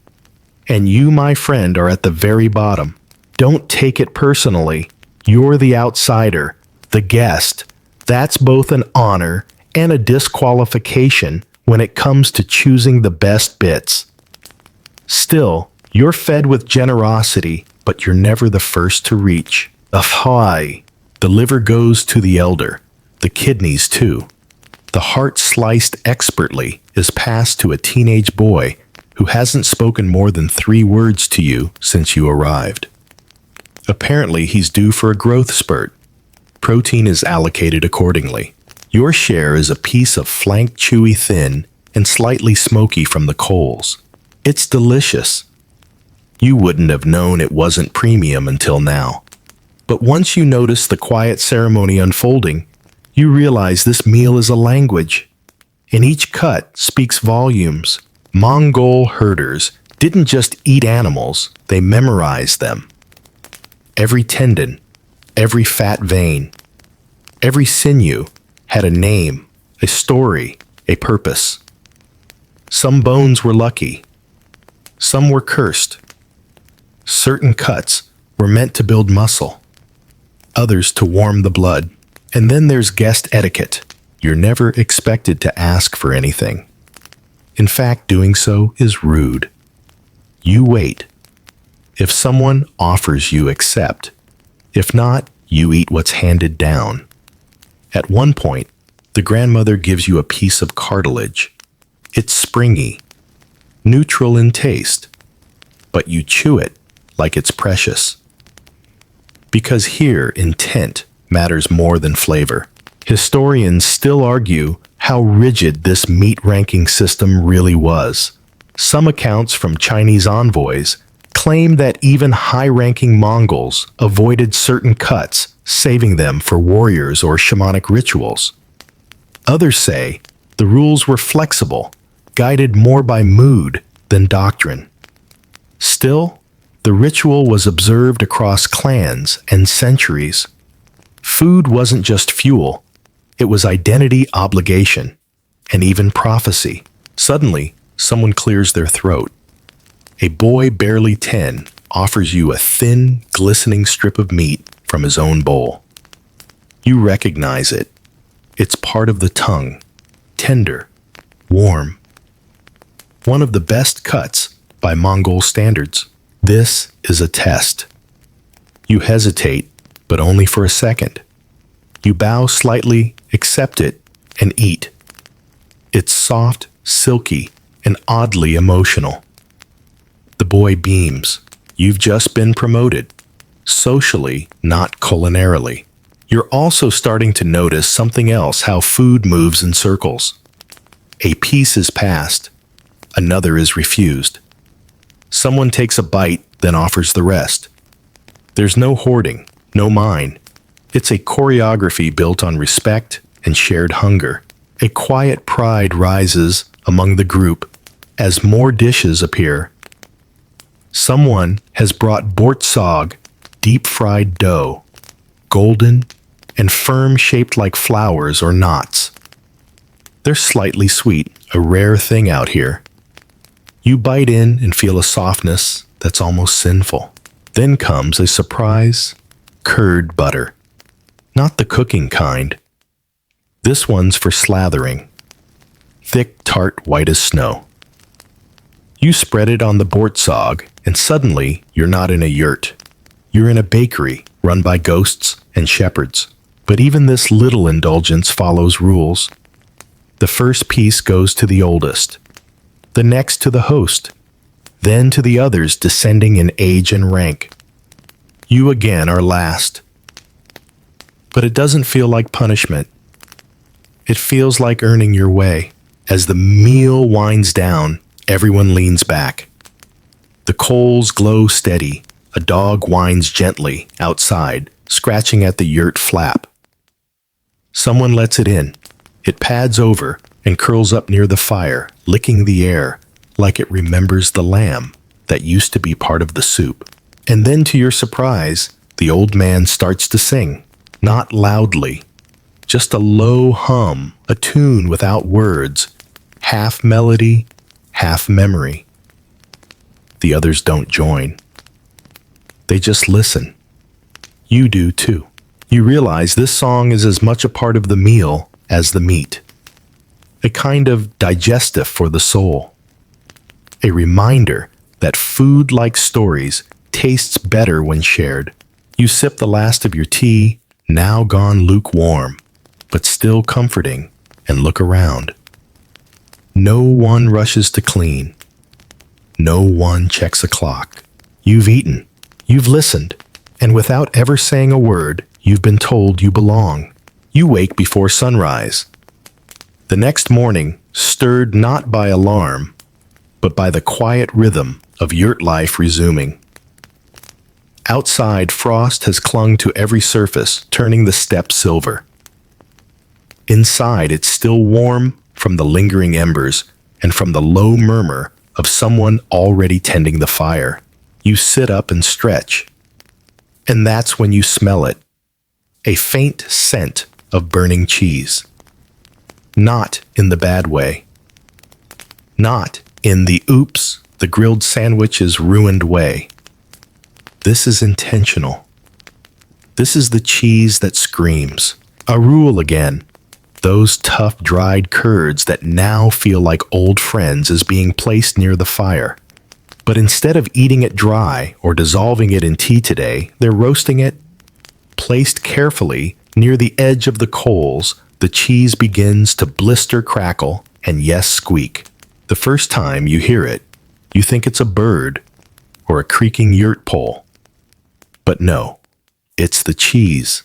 and you, my friend, are at the very bottom. Don't take it personally. You're the outsider, the guest. That's both an honor and a disqualification when it comes to choosing the best bits. Still, you're fed with generosity, but you're never the first to reach. Ahoy! The liver goes to the elder, the kidneys too. The heart, sliced expertly, is passed to a teenage boy who hasn't spoken more than 3 words to you since you arrived. Apparently, he's due for a growth spurt. Protein is allocated accordingly. Your share is a piece of flank chewy thin and slightly smoky from the coals. It's delicious. You wouldn't have known it wasn't premium until now. But once you notice the quiet ceremony unfolding, you realize this meal is a language, and each cut speaks volumes. Mongol herders didn't just eat animals, they memorized them. Every tendon, every fat vein, every sinew had a name, a story, a purpose. Some bones were lucky, some were cursed. Certain cuts were meant to build muscle, others to warm the blood. And then there's guest etiquette. You're never expected to ask for anything. In fact, doing so is rude. You wait. If someone offers, you accept. If not, you eat what's handed down. At one point, the grandmother gives you a piece of cartilage. It's springy, neutral in taste, but you chew it like it's precious. Because here, intent matters more than flavor. Historians still argue how rigid this meat ranking system really was. Some accounts from Chinese envoys claim that even high-ranking Mongols avoided certain cuts, saving them for warriors or shamanic rituals. Others say the rules were flexible, guided more by mood than doctrine. Still, the ritual was observed across clans and centuries. Food wasn't just fuel, it was identity, obligation, and even prophecy. Suddenly, someone clears their throat. A boy barely 10 offers you a thin, glistening strip of meat from his own bowl. You recognize it. It's part of the tongue, tender, warm. One of the best cuts by Mongol standards. This is a test. You hesitate, but only for a second. You bow slightly, accept it, and eat. It's soft, silky, and oddly emotional. The boy beams. You've just been promoted. Socially, not culinarily. You're also starting to notice something else, how food moves in circles. A piece is passed, another is refused. Someone takes a bite, then offers the rest. There's no hoarding, no mine. It's a choreography built on respect and shared hunger. A quiet pride rises among the group as more dishes appear. Someone has brought bortsog, deep-fried dough, golden and firm, shaped like flowers or knots. They're slightly sweet, a rare thing out here. You bite in and feel a softness that's almost sinful. Then comes a surprise, curd butter. Not the cooking kind. This one's for slathering. Thick, tart, white as snow. You spread it on the bortsog, and suddenly you're not in a yurt. You're in a bakery run by ghosts and shepherds. But even this little indulgence follows rules. The first piece goes to the oldest, the next to the host, then to the others descending in age and rank. You again are last. But it doesn't feel like punishment. It feels like earning your way. As the meal winds down, everyone leans back. The coals glow steady. A dog whines gently outside, scratching at the yurt flap. Someone lets it in. It pads over and curls up near the fire, licking the air like it remembers the lamb that used to be part of the soup. And then, to your surprise, the old man starts to sing. Not loudly, just a low hum, a tune without words, half melody, half memory. The others don't join. They just listen. You do too. You realize this song is as much a part of the meal as the meat. A kind of digestive for the soul. A reminder that food, like stories, tastes better when shared. You sip the last of your tea, now gone lukewarm, but still comforting, and look around. No one rushes to clean. No one checks a clock. You've eaten. You've listened. And without ever saying a word, you've been told you belong. You wake before sunrise. The next morning, stirred not by alarm, but by the quiet rhythm of yurt life resuming. Outside, frost has clung to every surface, turning the steppe silver. Inside, it's still warm from the lingering embers and from the low murmur of someone already tending the fire. You sit up and stretch. And that's when you smell it. A faint scent of burning cheese. Not in the bad way. Not in the oops, the grilled sandwich is ruined way. This is intentional. This is the cheese that screams. A rule again. Those tough dried curds that now feel like old friends is being placed near the fire. But instead of eating it dry or dissolving it in tea today, they're roasting it. Placed carefully near the edge of the coals, the cheese begins to blister, crackle, and yes, squeak. The first time you hear it, you think it's a bird or a creaking yurt pole. But no, it's the cheese.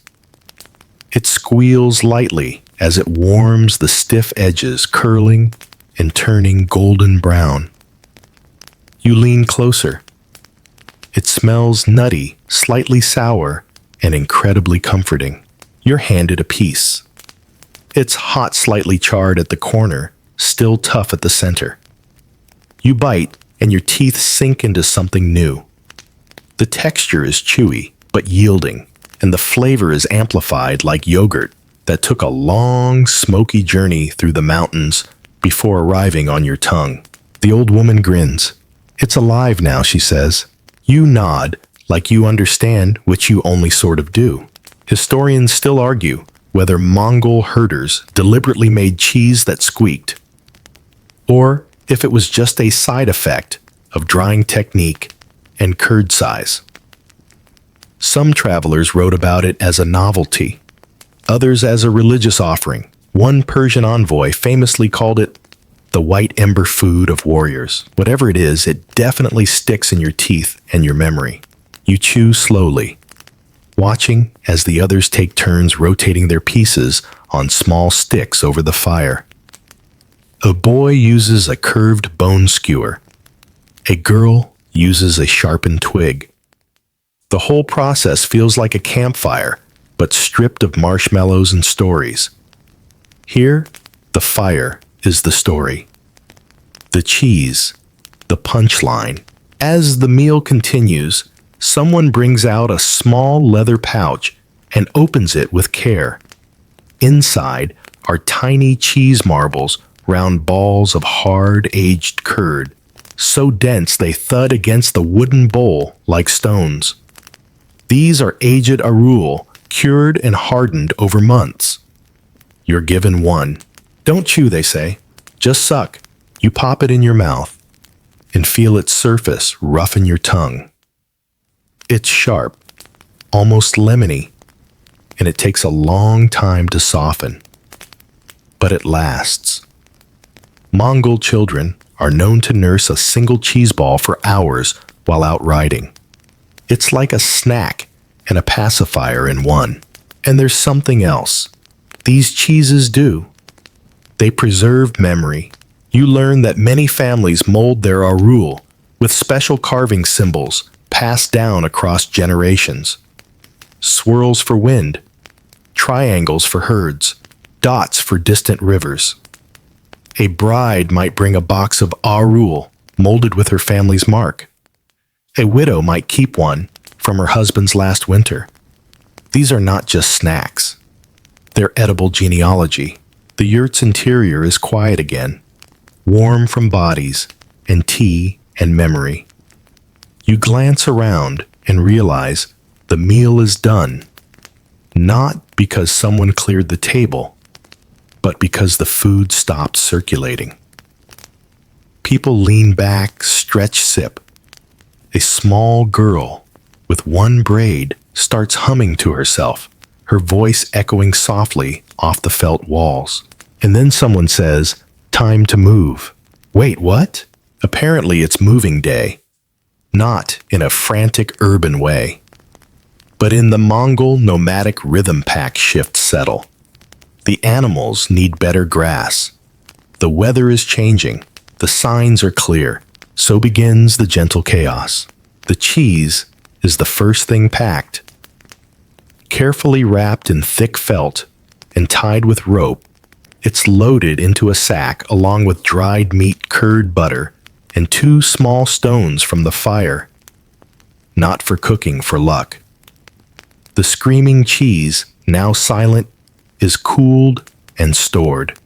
It squeals lightly as it warms the stiff edges, curling and turning golden brown. You lean closer. It smells nutty, slightly sour, and incredibly comforting. You're handed a piece. It's hot, slightly charred at the corner, still tough at the center. You bite, and your teeth sink into something new. The texture is chewy, but yielding, and the flavor is amplified like yogurt that took a long, smoky journey through the mountains before arriving on your tongue. The old woman grins. It's alive now, she says. You nod, like you understand, which you only sort of do. Historians still argue whether Mongol herders deliberately made cheese that squeaked, or if it was just a side effect of drying technique and curd size. Some travelers wrote about it as a novelty, others as a religious offering. One Persian envoy famously called it the white ember food of warriors. Whatever it is, it definitely sticks in your teeth and your memory. You chew slowly, watching as the others take turns rotating their pieces on small sticks over the fire. A boy uses a curved bone skewer. A girl uses a sharpened twig. The whole process feels like a campfire, but stripped of marshmallows and stories. Here, the fire is the story. The cheese, the punchline. As the meal continues, someone brings out a small leather pouch and opens it with care. Inside are tiny cheese marbles, round balls of hard, aged curd, so dense they thud against the wooden bowl like stones. These are aged arul, cured and hardened over months. You're given one. Don't chew, they say. Just suck. You pop it in your mouth and feel its surface roughen your tongue. It's sharp, almost lemony, and it takes a long time to soften. But it lasts. Mongol children are known to nurse a single cheese ball for hours while out riding. It's like a snack and a pacifier in one. And there's something else. These cheeses do. They preserve memory. You learn that many families mold their arul with special carving symbols passed down across generations. Swirls for wind, triangles for herds, dots for distant rivers. A bride might bring a box of arul molded with her family's mark. A widow might keep one from her husband's last winter. These are not just snacks. They're edible genealogy. The yurt's interior is quiet again, warm from bodies and tea and memory. You glance around and realize the meal is done, not because someone cleared the table, but because the food stopped circulating. People lean back, stretch, sip. A small girl with one braid starts humming to herself, her voice echoing softly off the felt walls. And then someone says, "Time to move." Wait, what? Apparently it's moving day. Not in a frantic urban way, but in the Mongol nomadic rhythm pack shift settle. The animals need better grass. The weather is changing. The signs are clear. So begins the gentle chaos. The cheese is the first thing packed. Carefully wrapped in thick felt and tied with rope, it's loaded into a sack along with dried meat, curd, butter, and 2 small stones from the fire. Not for cooking, for luck. The screaming cheese, now silent, is cooled and stored.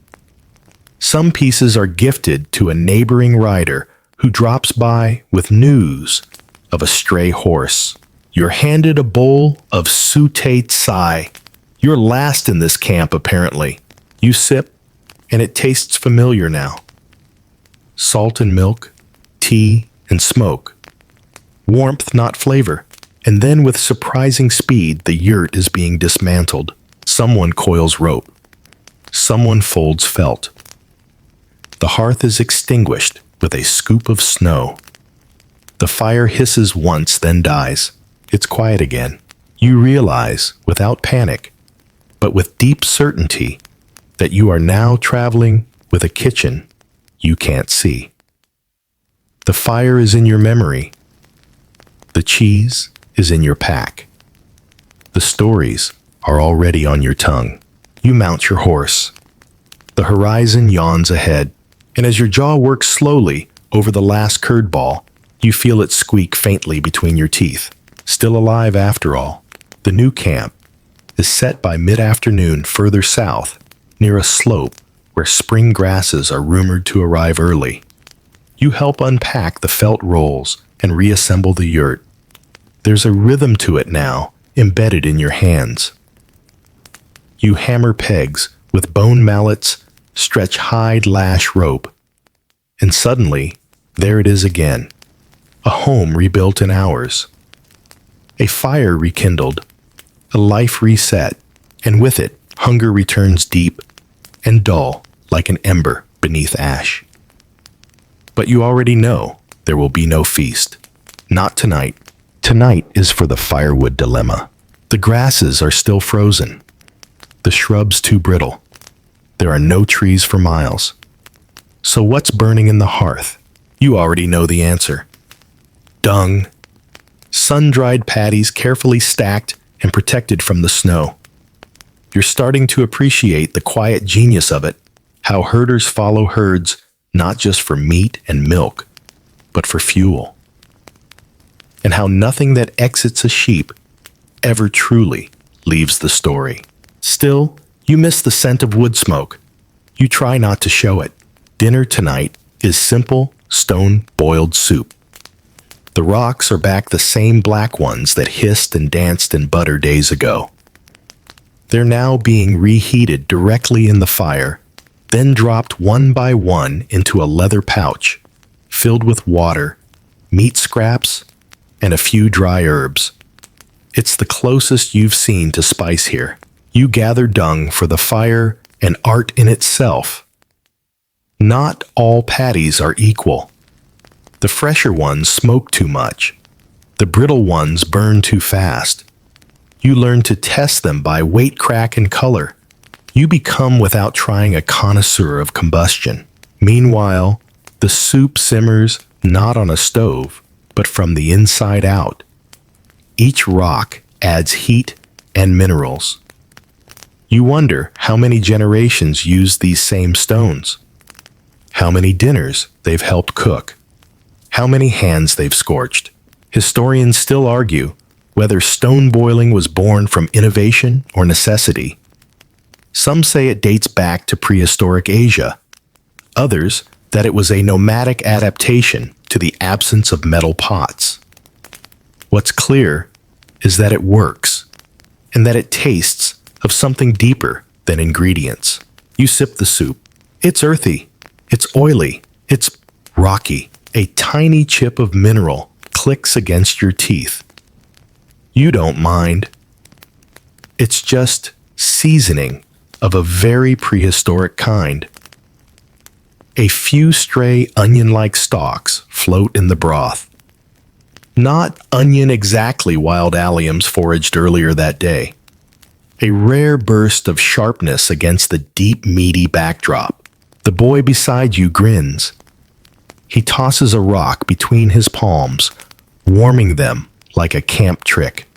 Some pieces are gifted to a neighboring rider who drops by with news of a stray horse. You're handed a bowl of sautéed sai. You're last in this camp, apparently. You sip, and it tastes familiar now. Salt and milk, tea and smoke. Warmth, not flavor. And then with surprising speed, the yurt is being dismantled. Someone coils rope. Someone folds felt. The hearth is extinguished with a scoop of snow. The fire hisses once, then dies. It's quiet again. You realize, without panic, but with deep certainty, that you are now traveling with a kitchen you can't see. The fire is in your memory. The cheese is in your pack. The stories are already on your tongue. You mount your horse. The horizon yawns ahead, and as your jaw works slowly over the last curd ball, you feel it squeak faintly between your teeth. Still alive after all. The new camp is set by mid-afternoon further south, near a slope where spring grasses are rumored to arrive early. You help unpack the felt rolls and reassemble the yurt. There's a rhythm to it now, embedded in your hands. You hammer pegs with bone mallets, stretch hide lash rope, and suddenly, there it is again. A home rebuilt in hours. A fire rekindled, a life reset, and with it, hunger returns deep and dull like an ember beneath ash. But you already know there will be no feast. Not tonight. Tonight is for the firewood dilemma. The grasses are still frozen. The shrubs too brittle. There are no trees for miles. So what's burning in the hearth? You already know the answer. Dung. Sun-dried patties carefully stacked and protected from the snow. You're starting to appreciate the quiet genius of it, how herders follow herds not just for meat and milk, but for fuel. And how nothing that exits a sheep ever truly leaves the story. Still, you miss the scent of wood smoke. You try not to show it. Dinner tonight is simple, stone-boiled soup. The rocks are back the same black ones that hissed and danced in butter days ago. They're now being reheated directly in the fire, then dropped one by one into a leather pouch, filled with water, meat scraps, and a few dry herbs. It's the closest you've seen to spice here. You gather dung for the fire and art in itself. Not all patties are equal. The fresher ones smoke too much. The brittle ones burn too fast. You learn to test them by weight, crack, and color. You become, without trying, a connoisseur of combustion. Meanwhile, the soup simmers not on a stove, but from the inside out. Each rock adds heat and minerals. You wonder how many generations used these same stones, how many dinners they've helped cook, how many hands they've scorched. Historians still argue whether stone boiling was born from innovation or necessity. Some say it dates back to prehistoric Asia. Others that it was a nomadic adaptation to the absence of metal pots. What's clear is that it works, and that it tastes of something deeper than ingredients. You sip the soup. It's earthy. It's oily. It's rocky. A tiny chip of mineral clicks against your teeth. You don't mind. It's just seasoning of a very prehistoric kind. A few stray onion-like stalks float in the broth. Not onion exactly wild alliums foraged earlier that day. A rare burst of sharpness against the deep, meaty backdrop. The boy beside you grins. He tosses a rock between his palms, warming them like a camp trick.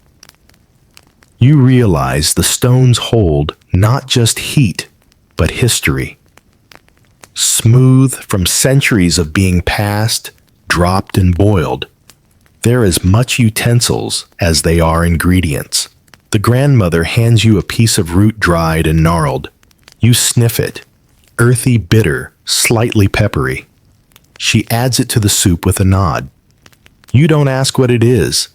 You realize the stones hold not just heat, but history. Smooth from centuries of being passed, dropped, and boiled, they're as much utensils as they are ingredients. The grandmother hands you a piece of root dried and gnarled. You sniff it, earthy, bitter, slightly peppery. She adds it to the soup with a nod. You don't ask what it is,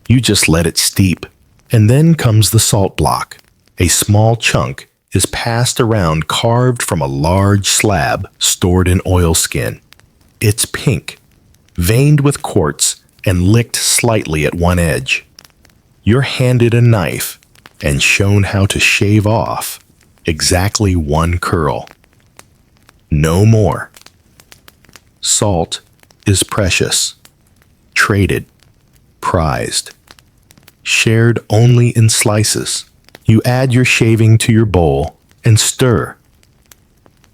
you just let it steep. And then comes the salt block. A small chunk is passed around, carved from a large slab stored in oilskin. It's pink, veined with quartz and licked slightly at one edge. You're handed a knife and shown how to shave off exactly one curl. No more. Salt is precious, traded, prized, shared only in slices. You add your shaving to your bowl and stir.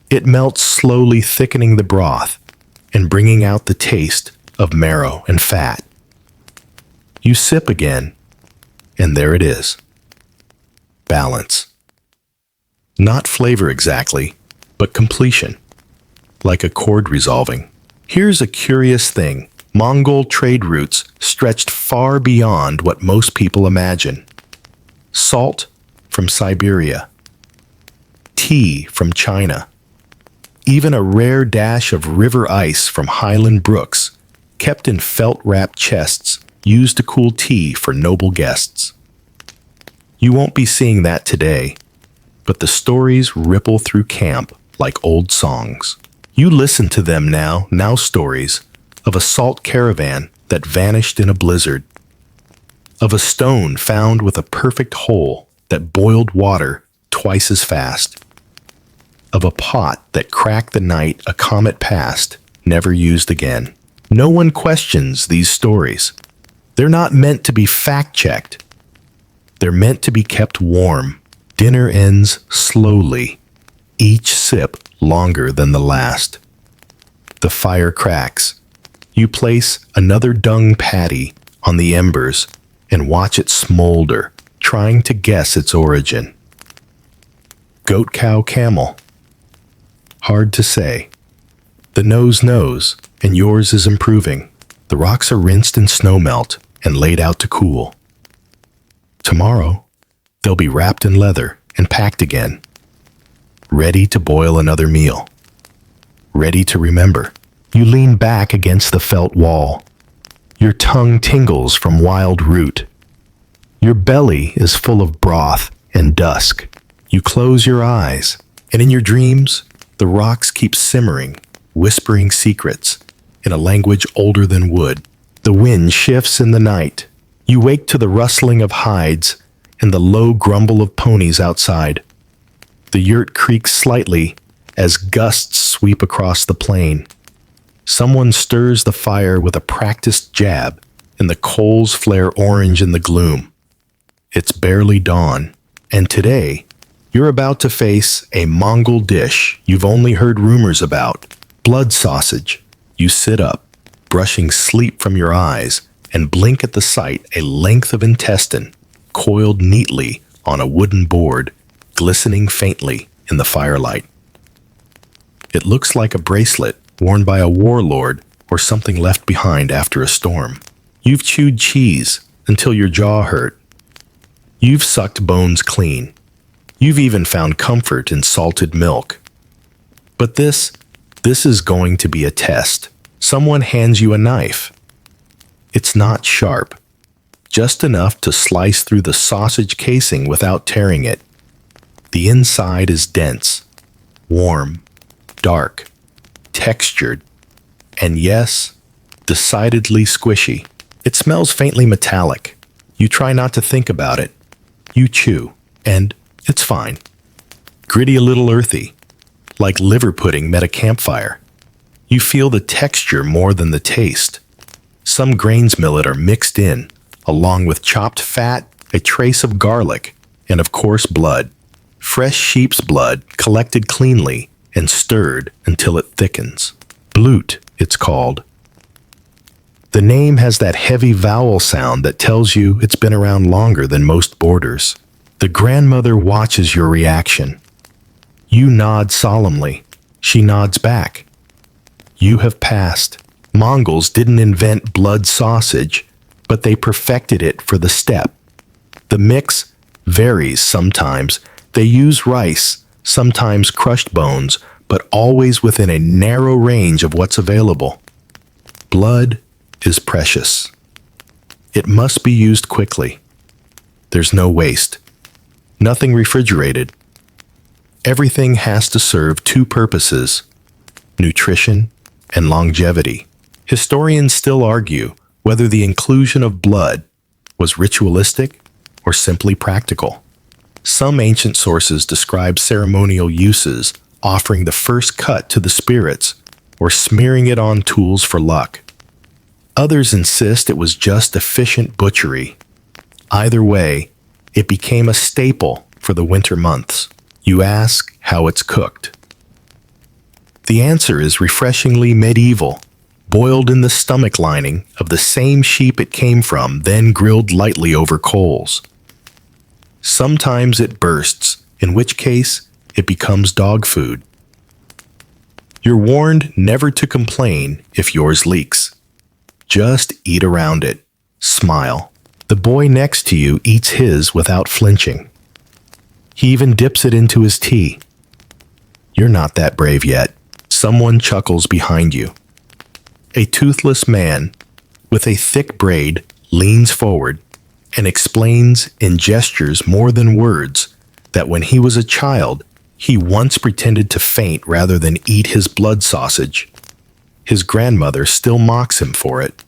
It melts slowly, thickening the broth and bringing out the taste of marrow and fat. You sip again, and there it is. Balance. Not flavor exactly, but completion. Like a chord resolving. Here's a curious thing. Mongol trade routes stretched far beyond what most people imagine. Salt from Siberia. Tea from China. Even a rare dash of river ice from Highland brooks, kept in felt-wrapped chests, used to cool tea for noble guests. You won't be seeing that today, but the stories ripple through camp like old songs. You listen to them now stories of a salt caravan that vanished in a blizzard, of a stone found with a perfect hole that boiled water twice as fast, of a pot that cracked the night a comet passed, never used again. No one questions these stories. They're not meant to be fact-checked. They're meant to be kept warm. Dinner ends slowly, each sip longer than the last. The fire cracks. You place another dung patty on the embers and watch it smolder, trying to guess its origin. Goat, cow, camel. Hard to say. The nose knows, and yours is improving. The rocks are rinsed in snowmelt and laid out to cool. Tomorrow, they'll be wrapped in leather and packed again, ready to boil another meal. Ready to remember. You lean back against the felt wall. Your tongue tingles from wild root. Your belly is full of broth and dusk. You close your eyes, and in your dreams, the rocks keep simmering, whispering secrets in a language older than wood. The wind shifts in the night. You wake to the rustling of hides and the low grumble of ponies outside. The yurt creaks slightly as gusts sweep across the plain. Someone stirs the fire with a practiced jab, and the coals flare orange in the gloom. It's barely dawn, and today, you're about to face a Mongol dish you've only heard rumors about. Blood sausage. You sit up, brushing sleep from your eyes, and blink at the sight, a length of intestine, coiled neatly on a wooden board, glistening faintly in the firelight. It looks like a bracelet worn by a warlord or something left behind after a storm. You've chewed cheese until your jaw hurt. You've sucked bones clean. You've even found comfort in salted milk. But this is going to be a test. Someone hands you a knife. It's not sharp, just enough to slice through the sausage casing without tearing it. The inside is dense, warm, dark, textured, and yes, decidedly squishy. It smells faintly metallic. You try not to think about it. You chew, and it's fine. Gritty, a little earthy, like liver pudding at a campfire. You feel the texture more than the taste. Some grains millet are mixed in, along with chopped fat, a trace of garlic, and of course blood. Fresh sheep's blood collected cleanly and stirred until it thickens. Blute, it's called. The name has that heavy vowel sound that tells you it's been around longer than most borders. The grandmother watches your reaction. You nod solemnly. She nods back. You have passed. Mongols didn't invent blood sausage, but they perfected it for the steppe. The mix varies sometimes. They use rice, sometimes crushed bones, but always within a narrow range of what's available. Blood is precious. It must be used quickly. There's no waste. Nothing refrigerated. Everything has to serve two purposes: nutrition and longevity. Historians still argue whether the inclusion of blood was ritualistic or simply practical. Some ancient sources describe ceremonial uses, offering the first cut to the spirits or smearing it on tools for luck. Others insist it was just efficient butchery. Either way, it became a staple for the winter months. You ask how it's cooked. The answer is refreshingly medieval, boiled in the stomach lining of the same sheep it came from, then grilled lightly over coals. Sometimes it bursts, in which case it becomes dog food. You're warned never to complain if yours leaks. Just eat around it. Smile. The boy next to you eats his without flinching. He even dips it into his tea. You're not that brave yet. Someone chuckles behind you. A toothless man with a thick braid leans forward and explains in gestures more than words that when he was a child, he once pretended to faint rather than eat his blood sausage. His grandmother still mocks him for it.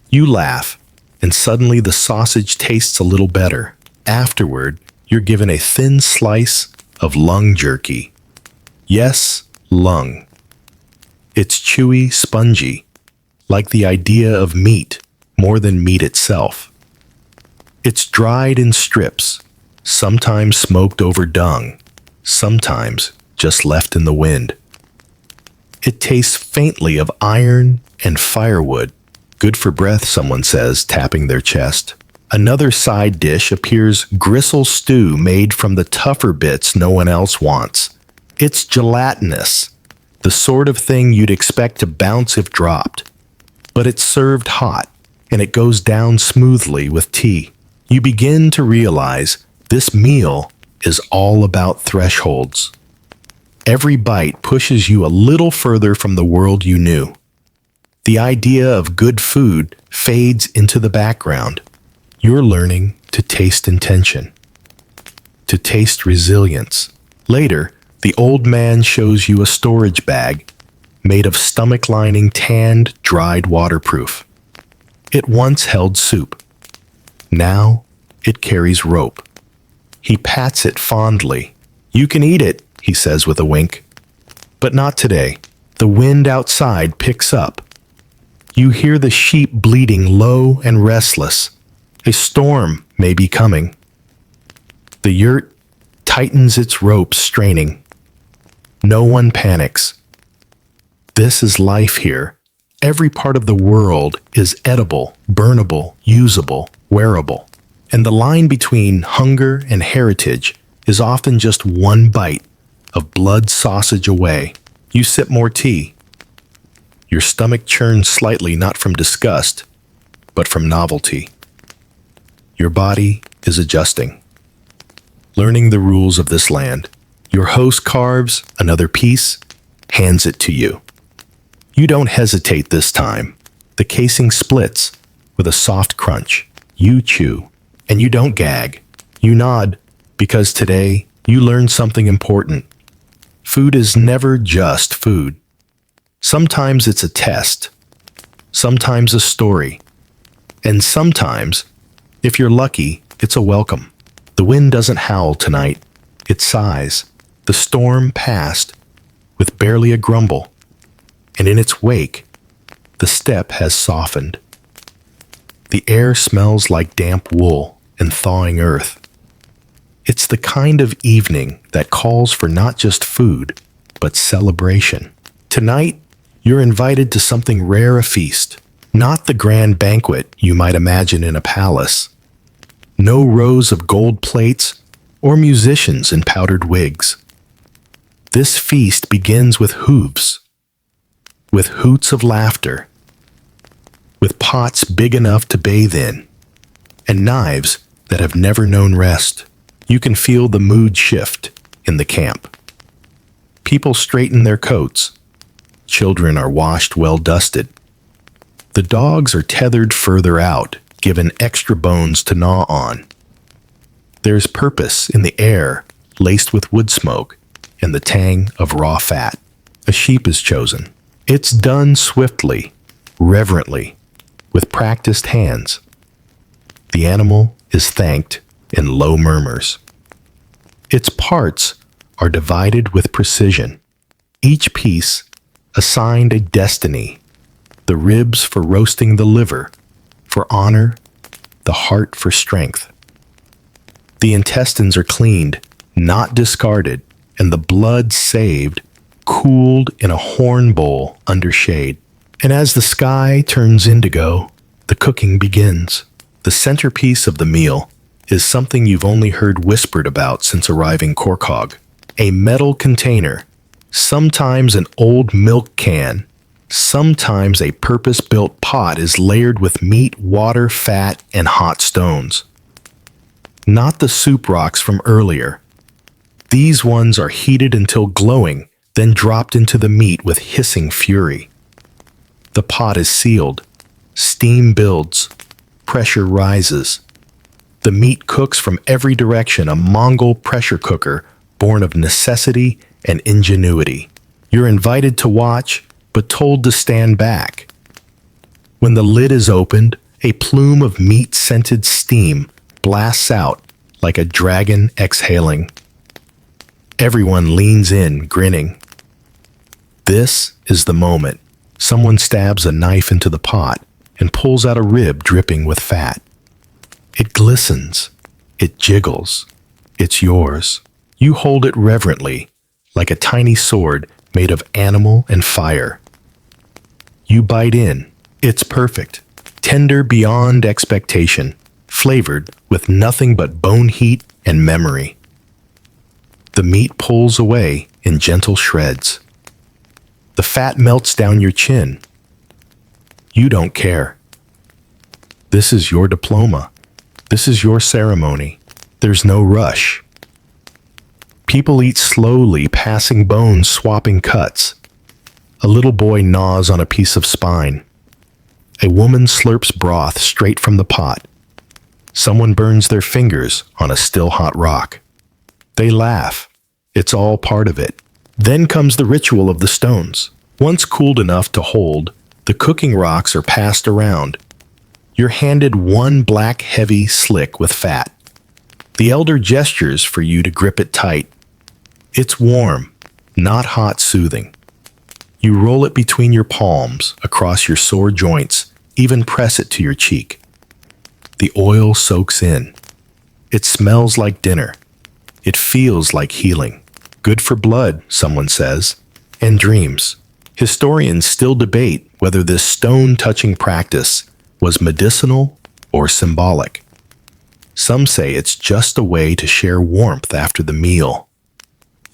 You laugh, and suddenly the sausage tastes a little better. Afterward, you're given a thin slice of lung jerky. Yes, lung. It's chewy, spongy, like the idea of meat more than meat itself. It's dried in strips, sometimes smoked over dung, sometimes just left in the wind. It tastes faintly of iron and firewood. Good for breath, someone says, tapping their chest. Another side dish appears: gristle stew made from the tougher bits no one else wants. It's gelatinous, the sort of thing you'd expect to bounce if dropped. But it's served hot, and it goes down smoothly with tea. You begin to realize this meal is all about thresholds. Every bite pushes you a little further from the world you knew. The idea of good food fades into the background. You're learning to taste intention, to taste resilience. Later, the old man shows you a storage bag made of stomach lining, tanned, dried, waterproof. It once held soup. Now it carries rope. He pats it fondly. You can eat it, he says with a wink. But not today. The wind outside picks up. You hear the sheep bleating low and restless. A storm may be coming. The yurt tightens its ropes, straining. No one panics. This is life here. Every part of the world is edible, burnable, usable, wearable. And the line between hunger and heritage is often just one bite of blood sausage away. You sip more tea. Your stomach churns slightly, not from disgust, but from novelty. Your body is adjusting, learning the rules of this land. Your host carves another piece, hands it to you. You don't hesitate this time. The casing splits with a soft crunch. You chew, and you don't gag. You nod, because today you learned something important. Food is never just food. Sometimes it's a test, sometimes a story, and sometimes, if you're lucky, it's a welcome. The wind doesn't howl tonight, it sighs. The storm passed with barely a grumble, and in its wake, the steppe has softened. The air smells like damp wool and thawing earth. It's the kind of evening that calls for not just food, but celebration. Tonight, You're invited to something rare, a feast. Not the grand banquet you might imagine in a palace. No rows of gold plates or musicians in powdered wigs. This feast begins with hooves, with hoots of laughter, with pots big enough to bathe in, and knives that have never known rest. You can feel the mood shift in the camp. People straighten their coats. Children are washed well dusted. The dogs are tethered further out, given extra bones to gnaw on. There's purpose in the air, laced with wood smoke and the tang of raw fat. A sheep is chosen. It's done swiftly, reverently, with practiced hands. The animal is thanked in low murmurs. Its parts are divided with precision, each piece assigned a destiny: the ribs for roasting the liver, for honor, the heart for strength. The intestines are cleaned, not discarded, and the blood saved, cooled in a horn bowl under shade. And as the sky turns indigo, the cooking begins. The centerpiece of the meal is something you've only heard whispered about since arriving Korkog. A metal container, sometimes an old milk can, sometimes a purpose-built pot, is layered with meat, water, fat, and hot stones. Not the soup rocks from earlier. These ones are heated until glowing, then dropped into the meat with hissing fury. The pot is sealed. Steam builds. Pressure rises. The meat cooks from every direction, a Mongol pressure cooker born of necessity and ingenuity. You're invited to watch, but told to stand back. When the lid is opened, a plume of meat-scented steam blasts out like a dragon exhaling. Everyone leans in, grinning. This is the moment. Someone stabs a knife into the pot and pulls out a rib dripping with fat. It glistens. It jiggles. It's yours. You hold it reverently, like a tiny sword made of animal and fire. You bite in. It's perfect. Tender beyond expectation. Flavored with nothing but bone heat and memory. The meat pulls away in gentle shreds. The fat melts down your chin. You don't care. This is your diploma. This is your ceremony. There's no rush. People eat slowly, passing bones, swapping cuts. A little boy gnaws on a piece of spine. A woman slurps broth straight from the pot. Someone burns their fingers on a still hot rock. They laugh. It's all part of it. Then comes the ritual of the stones. Once cooled enough to hold, the cooking rocks are passed around. You're handed one black, heavy slick with fat. The elder gestures for you to grip it tight. It's warm, not hot, soothing. You roll it between your palms, across your sore joints, even press it to your cheek. The oil soaks in. It smells like dinner. It feels like healing. Good for blood, someone says, and dreams. Historians still debate whether this stone-touching practice was medicinal or symbolic. Some say it's just a way to share warmth after the meal.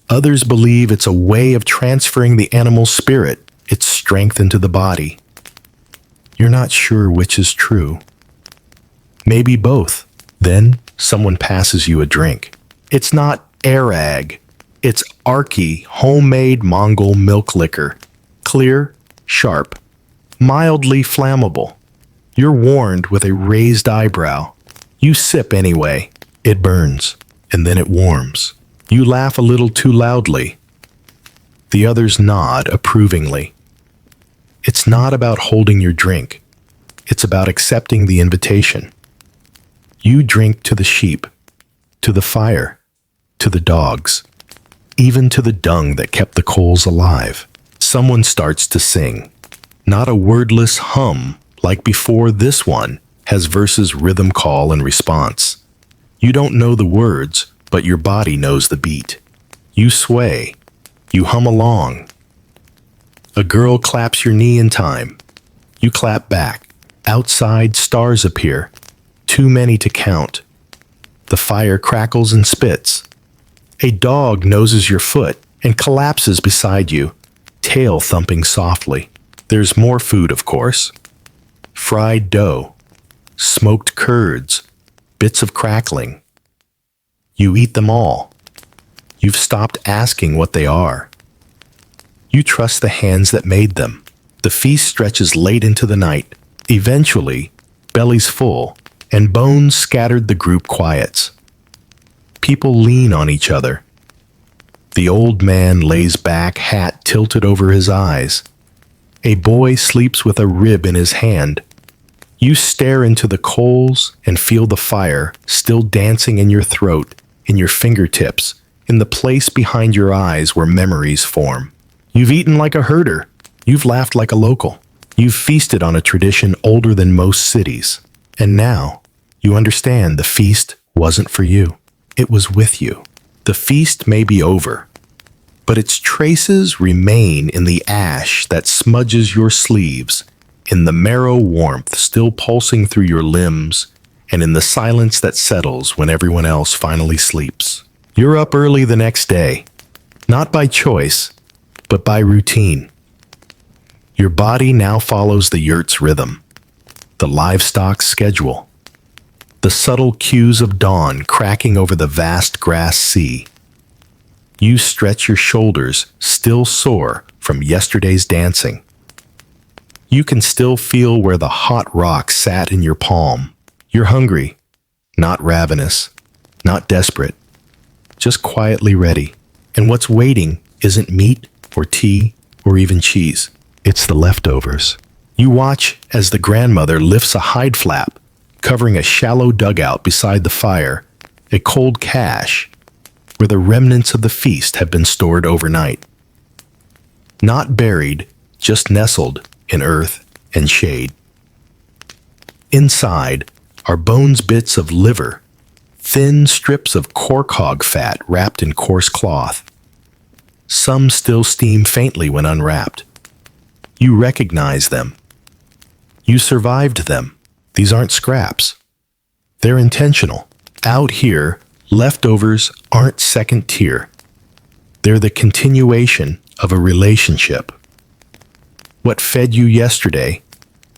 Others believe it's a way of transferring the animal's spirit, its strength into the body. You're not sure which is true. Maybe both. Then someone passes you a drink. It's not Arag. It's Arki, homemade Mongol milk liquor. Clear, sharp, mildly flammable. You're warned with a raised eyebrow. You sip anyway. It burns, and then it warms. You laugh a little too loudly. The others nod approvingly. It's not about holding your drink. It's about accepting the invitation. You drink to the sheep, to the fire, to the dogs, even to the dung that kept the coals alive. Someone starts to sing. Not a wordless hum like before. This one has verses, rhythm, call, and response. You don't know the words, but your body knows the beat. You sway. You hum along. A girl claps your knee in time. You clap back. Outside, stars appear. Too many to count. The fire crackles and spits. A dog noses your foot and collapses beside you, tail thumping softly. There's more food, of course. Fried dough, smoked curds, bits of crackling. You eat them all. You've stopped asking what they are. You trust the hands that made them. The feast stretches late into the night. Eventually, bellies full, and bones scattered, the group quiets. People lean on each other. The old man lays back, hat tilted over his eyes. A boy sleeps with a rib in his hand. You stare into the coals and feel the fire still dancing in your throat, in your fingertips, in the place behind your eyes where memories form. You've eaten like a herder. You've laughed like a local. You've feasted on a tradition older than most cities. And now, you understand the feast wasn't for you. It was with you. The feast may be over, but its traces remain in the ash that smudges your sleeves, in the marrow warmth still pulsing through your limbs, and in the silence that settles when everyone else finally sleeps. You're up early the next day, not by choice, but by routine. Your body now follows the yurt's rhythm, the livestock's schedule, the subtle cues of dawn cracking over the vast grass sea. You stretch your shoulders, still sore from yesterday's dancing. You can still feel where the hot rock sat in your palm. You're hungry, not ravenous, not desperate, just quietly ready. And what's waiting isn't meat or tea or even cheese. It's the leftovers. You watch as the grandmother lifts a hide flap, covering a shallow dugout beside the fire, a cold cache where the remnants of the feast have been stored overnight. Not buried, just nestled in earth and shade. Inside are bones, bits of liver, thin strips of cork hog fat wrapped in coarse cloth. Some still steam faintly when unwrapped. You recognize them. You survived them. These aren't scraps. They're intentional. Out here, leftovers aren't second tier. They're the continuation of a relationship. What fed you yesterday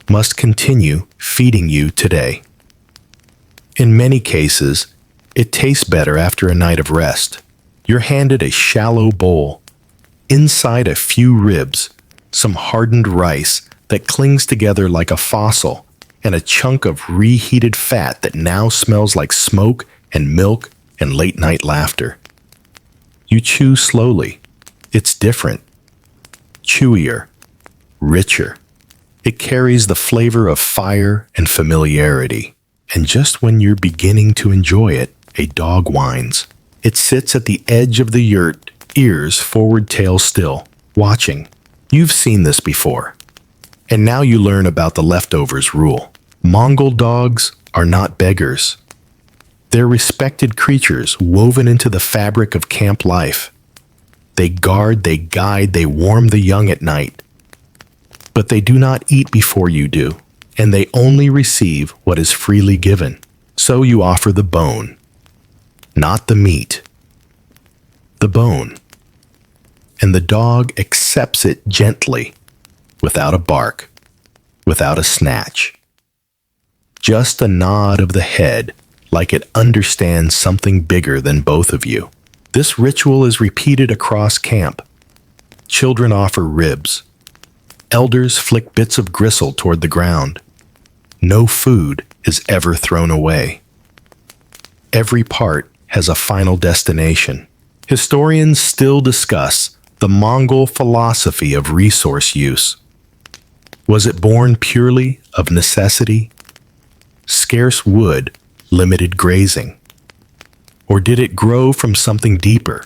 must continue feeding you today. In many cases, it tastes better after a night of rest. You're handed a shallow bowl. Inside a few ribs, some hardened rice that clings together like a fossil, and a chunk of reheated fat that now smells like smoke and milk and late-night laughter. You chew slowly. It's different. Chewier. Richer. It carries the flavor of fire and familiarity. And just when you're beginning to enjoy it, a dog whines. It sits at the edge of the yurt, ears forward, tail still, watching. You've seen this before. And now you learn about the leftovers rule. Mongol dogs are not beggars. They're respected creatures woven into the fabric of camp life. They guard, they guide, they warm the young at night. But they do not eat before you do, and they only receive what is freely given. So you offer the bone, not the meat. The bone. And the dog accepts it gently, without a bark, without a snatch. Just a nod of the head, like it understands something bigger than both of you. This ritual is repeated across camp. Children offer ribs. Elders flick bits of gristle toward the ground. No food is ever thrown away. Every part has a final destination. Historians still discuss the Mongol philosophy of resource use. Was it born purely of necessity? Scarce wood, limited grazing. Or did it grow from something deeper?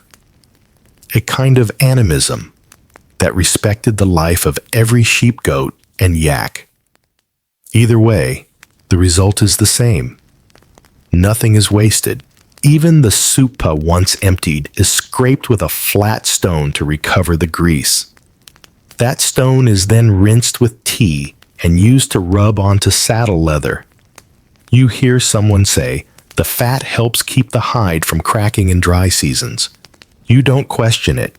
A kind of animism that respected the life of every sheep, goat, and yak. Either way, the result is the same. Nothing is wasted. Even the suppa once emptied is scraped with a flat stone to recover the grease. That stone is then rinsed with tea and used to rub onto saddle leather. You hear someone say, the fat helps keep the hide from cracking in dry seasons. You don't question it.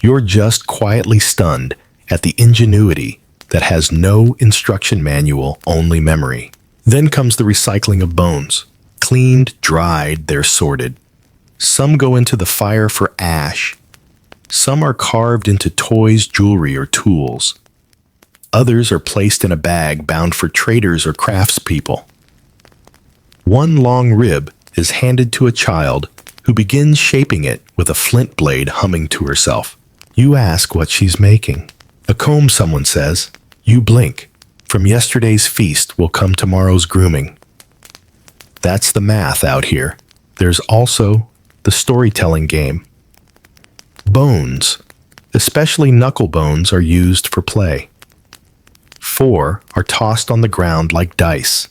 You're just quietly stunned at the ingenuity that has no instruction manual, only memory. Then comes the recycling of bones. Cleaned, dried, they're sorted. Some go into the fire for ash. Some are carved into toys, jewelry, or tools. Others are placed in a bag bound for traders or craftspeople. One long rib is handed to a child who begins shaping it with a flint blade, humming to herself. You ask what she's making. A comb, someone says. You blink. From yesterday's feast will come tomorrow's grooming. That's the math out here. There's also the storytelling game. Bones, especially knuckle bones, are used for play. 4 are tossed on the ground like dice.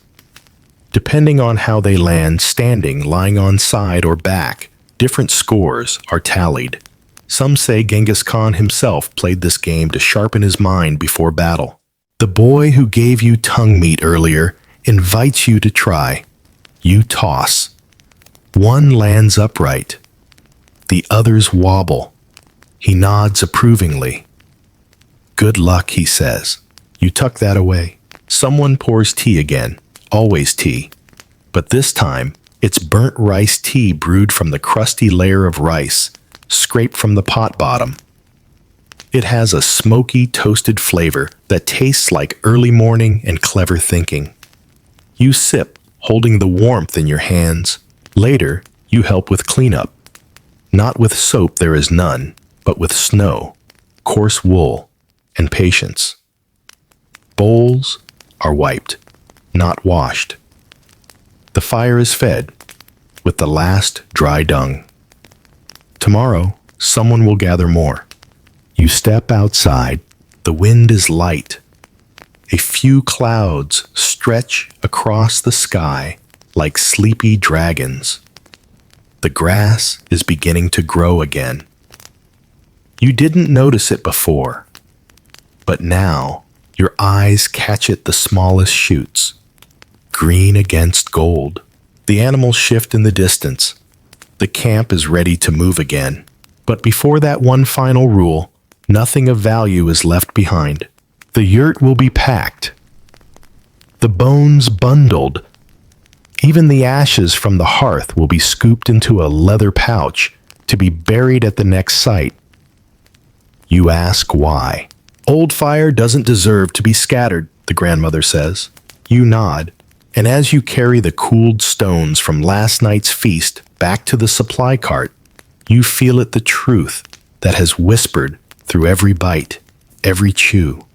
Depending on how they land, standing, lying on side, or back, different scores are tallied. Some say Genghis Khan himself played this game to sharpen his mind before battle. The boy who gave you tongue meat earlier invites you to try. You toss. One lands upright. The others wobble. He nods approvingly. Good luck, he says. You tuck that away. Someone pours tea again. Always tea. But this time, it's burnt rice tea brewed from the crusty layer of rice, scraped from the pot bottom. It has a smoky, toasted flavor that tastes like early morning and clever thinking. You sip, holding the warmth in your hands. Later, you help with cleanup. Not with soap, there is none, but with snow, coarse wool, and patience. Bowls are wiped, not washed. The fire is fed with the last dry dung. Tomorrow, someone will gather more. You step outside. The wind is light. A few clouds stretch across the sky like sleepy dragons. The grass is beginning to grow again. You didn't notice it before, but now your eyes catch it, the smallest shoots. Green against gold. The animals shift in the distance. The camp is ready to move again. But before that one final rule, nothing of value is left behind. The yurt will be packed. The bones bundled. Even the ashes from the hearth will be scooped into a leather pouch to be buried at the next site. You ask why. Old fire doesn't deserve to be scattered, the grandmother says. You nod, and as you carry the cooled stones from last night's feast back to the supply cart, you feel it, the truth that has whispered through every bite, every chew,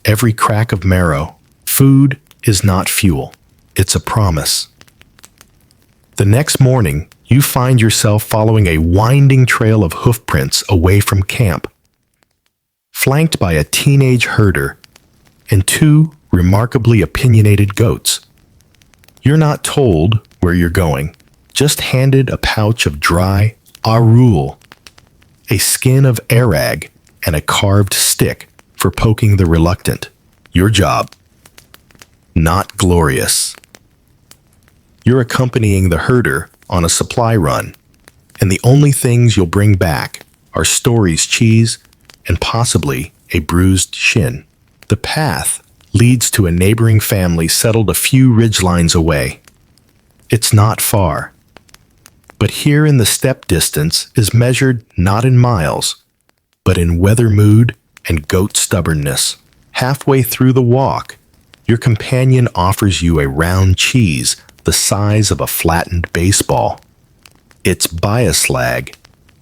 every crack of marrow. Food is not fuel, it's a promise. The next morning, you find yourself following a winding trail of hoofprints away from camp, flanked by a teenage herder and 2 remarkably opinionated goats. You're not told where you're going, just handed a pouch of dry arul, a skin of arag, and a carved stick for poking the reluctant. Your job. Not glorious. You're accompanying the herder on a supply run, and the only things you'll bring back are Story's cheese and possibly a bruised shin. The path leads to a neighboring family settled a few ridgelines away. It's not far. But here in the steppe distance is measured not in miles, but in weather mood and goat stubbornness. Halfway through the walk, your companion offers you a round cheese the size of a flattened baseball. It's biaslag,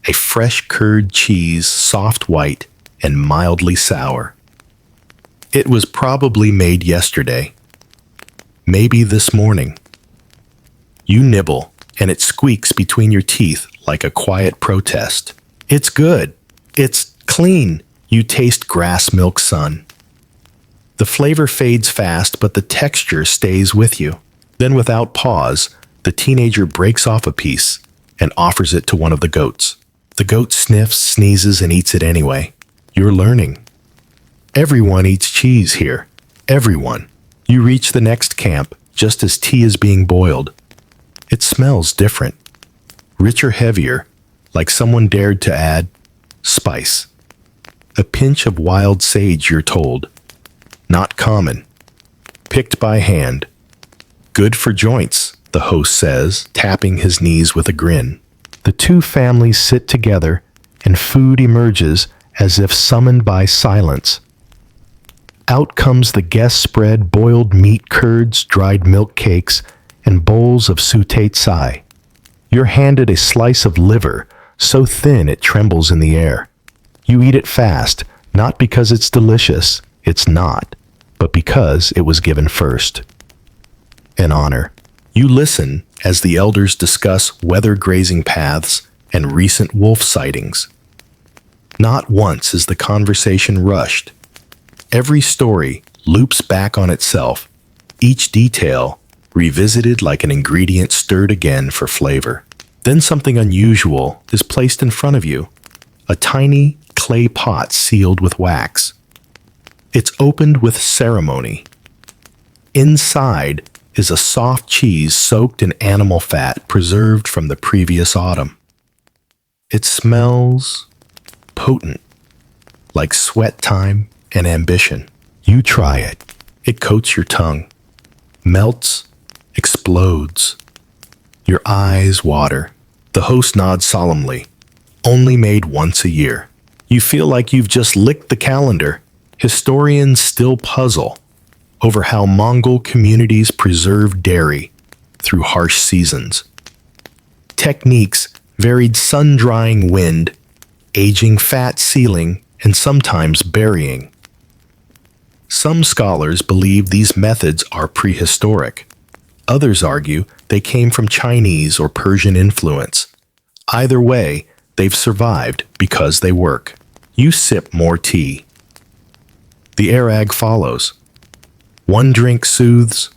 a fresh curd cheese, soft white and mildly sour. It was probably made yesterday, maybe this morning. You nibble, and it squeaks between your teeth like a quiet protest. It's good. It's clean. You taste grass milk, son. The flavor fades fast, but the texture stays with you. Then, without pause, the teenager breaks off a piece and offers it to one of the goats. The goat sniffs, sneezes, and eats it anyway. You're learning. Everyone eats cheese here. Everyone. You reach the next camp just as tea is being boiled. It smells different. Richer, heavier, like someone dared to add spice. A pinch of wild sage, you're told. Not common. Picked by hand. Good for joints, the host says, tapping his knees with a grin. The two families sit together, and food emerges as if summoned by silence. Out comes the guest spread, boiled meat curds, dried milk cakes, and bowls of sautéed sai. You're handed a slice of liver, so thin it trembles in the air. You eat it fast, not because it's delicious, it's not, but because it was given first. An honor. You listen as the elders discuss weather grazing paths and recent wolf sightings. Not once is the conversation rushed. Every story loops back on itself, each detail revisited like an ingredient stirred again for flavor. Then something unusual is placed in front of you, a tiny clay pot sealed with wax. It's opened with ceremony. Inside is a soft cheese soaked in animal fat preserved from the previous autumn. It smells potent, like sweat time and ambition. You try it. It coats your tongue, melts, explodes. Your eyes water. The host nods solemnly. Only made once a year. You feel like you've just licked the calendar. Historians still puzzle over how Mongol communities preserved dairy through harsh seasons. Techniques varied: sun-drying wind, aging fat sealing, and sometimes burying. Some scholars believe these methods are prehistoric. Others argue they came from Chinese or Persian influence. Either way, they've survived because they work. You sip more tea. The Arag follows. One drink soothes,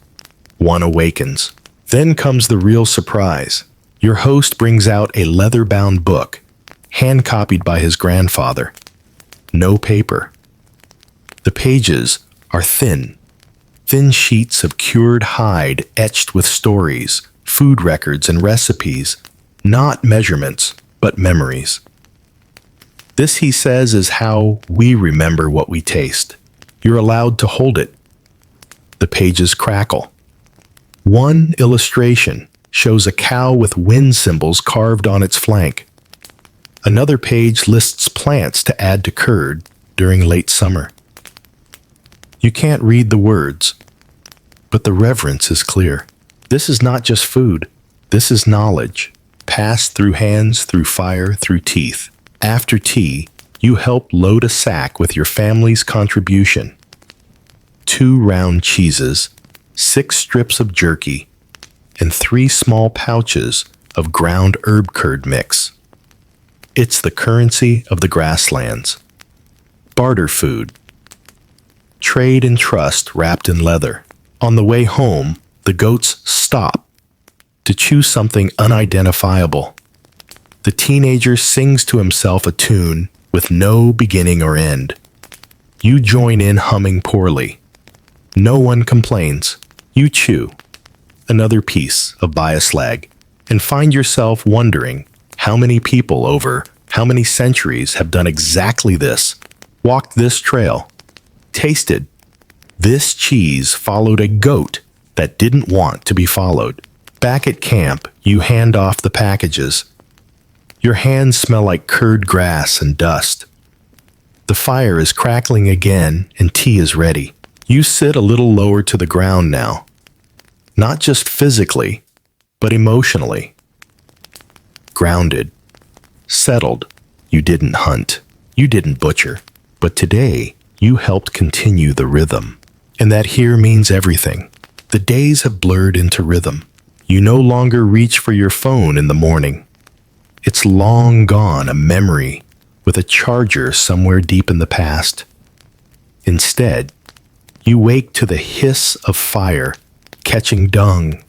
one awakens. Then comes the real surprise. Your host brings out a leather-bound book, hand-copied by his grandfather. No paper. The pages are thin sheets of cured hide etched with stories, food records, and recipes, not measurements, but memories. This, he says, is how we remember what we taste. You're allowed to hold it. The pages crackle. One illustration shows a cow with wind symbols carved on its flank. Another page lists plants to add to curd during late summer. You can't read the words, but the reverence is clear. This is not just food. This is knowledge, passed through hands, through fire, through teeth. After tea, you help load a sack with your family's contribution. 2 round cheeses, 6 strips of jerky, and 3 small pouches of ground herb curd mix. It's the currency of the grasslands. Barter food. Trade and trust wrapped in leather. On the way home, the goats stop to chew something unidentifiable. The teenager sings to himself a tune with no beginning or end. You join in humming poorly. No one complains. You chew another piece of bioslag and find yourself wondering how many people over how many centuries have done exactly this, walked this trail, tasted this cheese, followed a goat that didn't want to be followed. Back at camp, you hand off the packages. Your hands smell like curd grass and dust. The fire is crackling again and tea is ready. You sit a little lower to the ground now. Not just physically, but emotionally. Grounded. Settled. You didn't hunt. You didn't butcher. But today, you helped continue the rhythm. And that here means everything. The days have blurred into rhythm. You no longer reach for your phone in the morning. It's long gone, a memory with a charger somewhere deep in the past. Instead, you wake to the hiss of fire catching dung,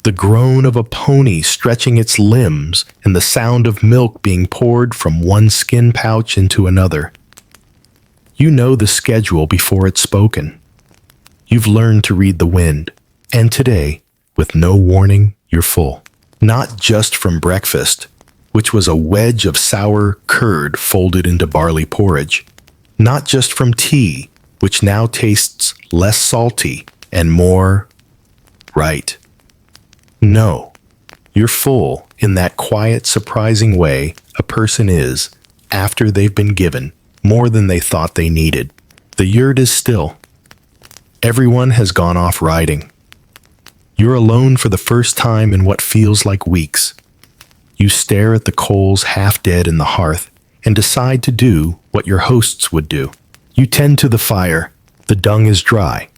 the groan of a pony stretching its limbs, and the sound of milk being poured from one skin pouch into another. You know the schedule before it's spoken. You've learned to read the wind. And today, with no warning, you're full. Not just from breakfast, which was a wedge of sour curd folded into barley porridge. Not just from tea, which now tastes less salty and more right. No, you're full in that quiet, surprising way a person is after they've been given more than they thought they needed. The yurt is still. Everyone has gone off riding. You're alone for the first time in what feels like weeks. You stare at the coals half dead in the hearth and decide to do what your hosts would do. You tend to the fire. The dung is dry.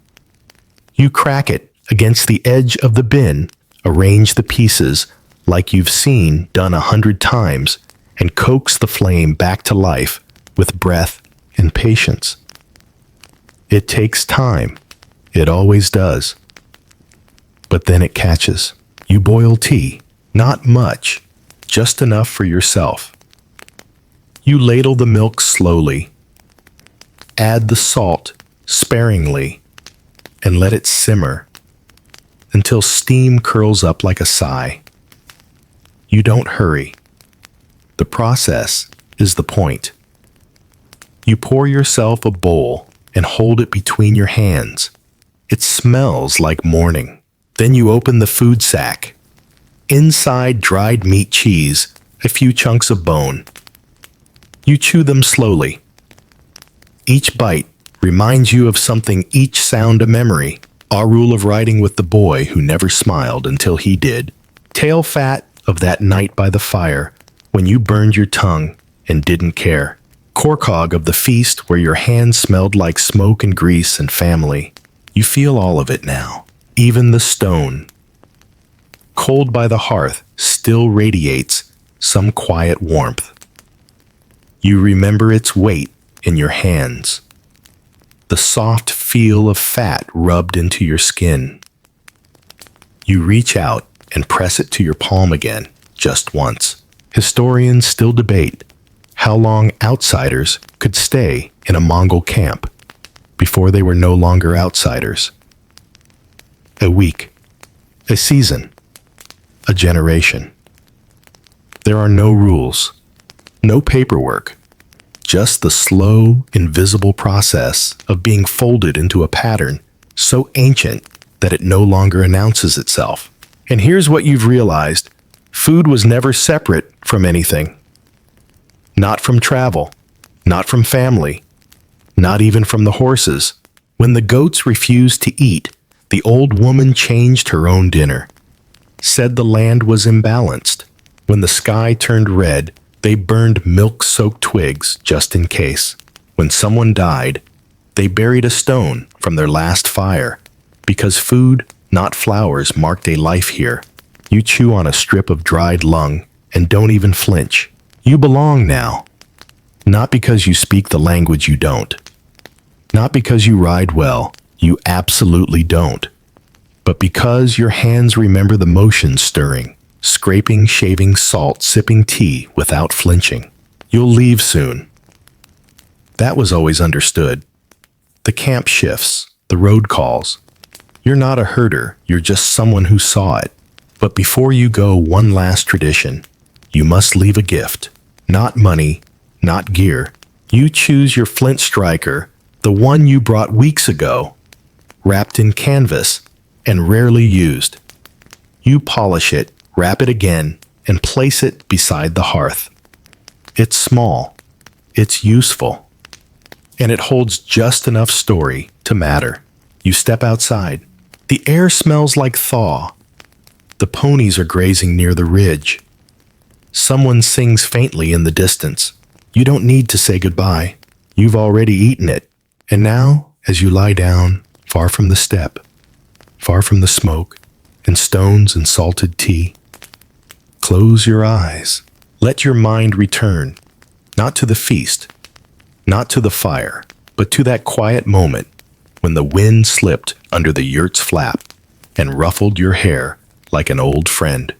You crack it against the edge of the bin, arrange the pieces like you've seen done 100 times, and coax the flame back to life with breath and patience. It takes time. It always does. But then it catches. You boil tea. Not much. Just enough for yourself. You ladle the milk slowly. Add the salt sparingly and let it simmer until steam curls up like a sigh. You don't hurry. The process is the point. You pour yourself a bowl and hold it between your hands. It smells like morning. Then you open the food sack. Inside dried meat cheese, a few chunks of bone. You chew them slowly. Each bite reminds you of something, each sound a memory. Our rule of riding with the boy who never smiled until he did. Tail fat of that night by the fire when you burned your tongue and didn't care. Corcog of the feast where your hands smelled like smoke and grease and family. You feel all of it now, even the stone. Cold by the hearth still radiates some quiet warmth. You remember its weight in your hands, the soft feel of fat rubbed into your skin. You reach out and press it to your palm again, just once. Historians still debate how long outsiders could stay in a Mongol camp before they were no longer outsiders. A week, a season, a generation. There are no rules, no paperwork, just the slow, invisible process of being folded into a pattern so ancient that it no longer announces itself. And here's what you've realized. Food was never separate from anything. Not from travel, not from family, not even from the horses. When the goats refused to eat, the old woman changed her own dinner. Said the land was imbalanced. When the sky turned red, they burned milk-soaked twigs just in case. When someone died, they buried a stone from their last fire, because food, not flowers, marked a life here. You chew on a strip of dried lung and don't even flinch. You belong now. Not because you speak the language you don't. Not because you ride well, you absolutely don't. But because your hands remember the motion stirring, scraping, shaving, salt, sipping tea without flinching. You'll leave soon. That was always understood. The camp shifts, the road calls. You're not a herder, you're just someone who saw it. But before you go, one last tradition. You must leave a gift. Not money, not gear. You choose your flint striker, the one you brought weeks ago, wrapped in canvas and rarely used. You polish it, wrap it again, and place it beside the hearth. It's small, it's useful, and it holds just enough story to matter. You step outside. The air smells like thaw. The ponies are grazing near the ridge. Someone sings faintly in the distance. You don't need to say goodbye. You've already eaten it. And now, as you lie down, far from the step, far from the smoke, and stones and salted tea, close your eyes. Let your mind return, not to the feast, not to the fire, but to that quiet moment when the wind slipped under the yurt's flap and ruffled your hair like an old friend.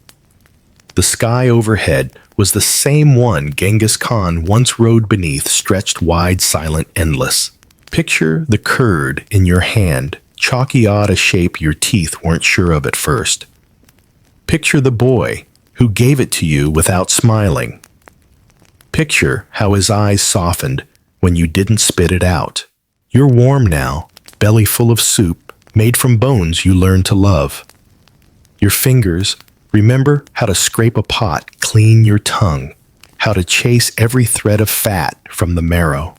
The sky overhead was the same one Genghis Khan once rode beneath, stretched wide, silent, endless. Picture the curd in your hand, chalky odd a shape your teeth weren't sure of at first. Picture the boy who gave it to you without smiling. Picture how his eyes softened when you didn't spit it out. You're warm now, belly full of soup, made from bones you learned to love. Your fingers remember how to scrape a pot, clean your tongue, how to chase every thread of fat from the marrow.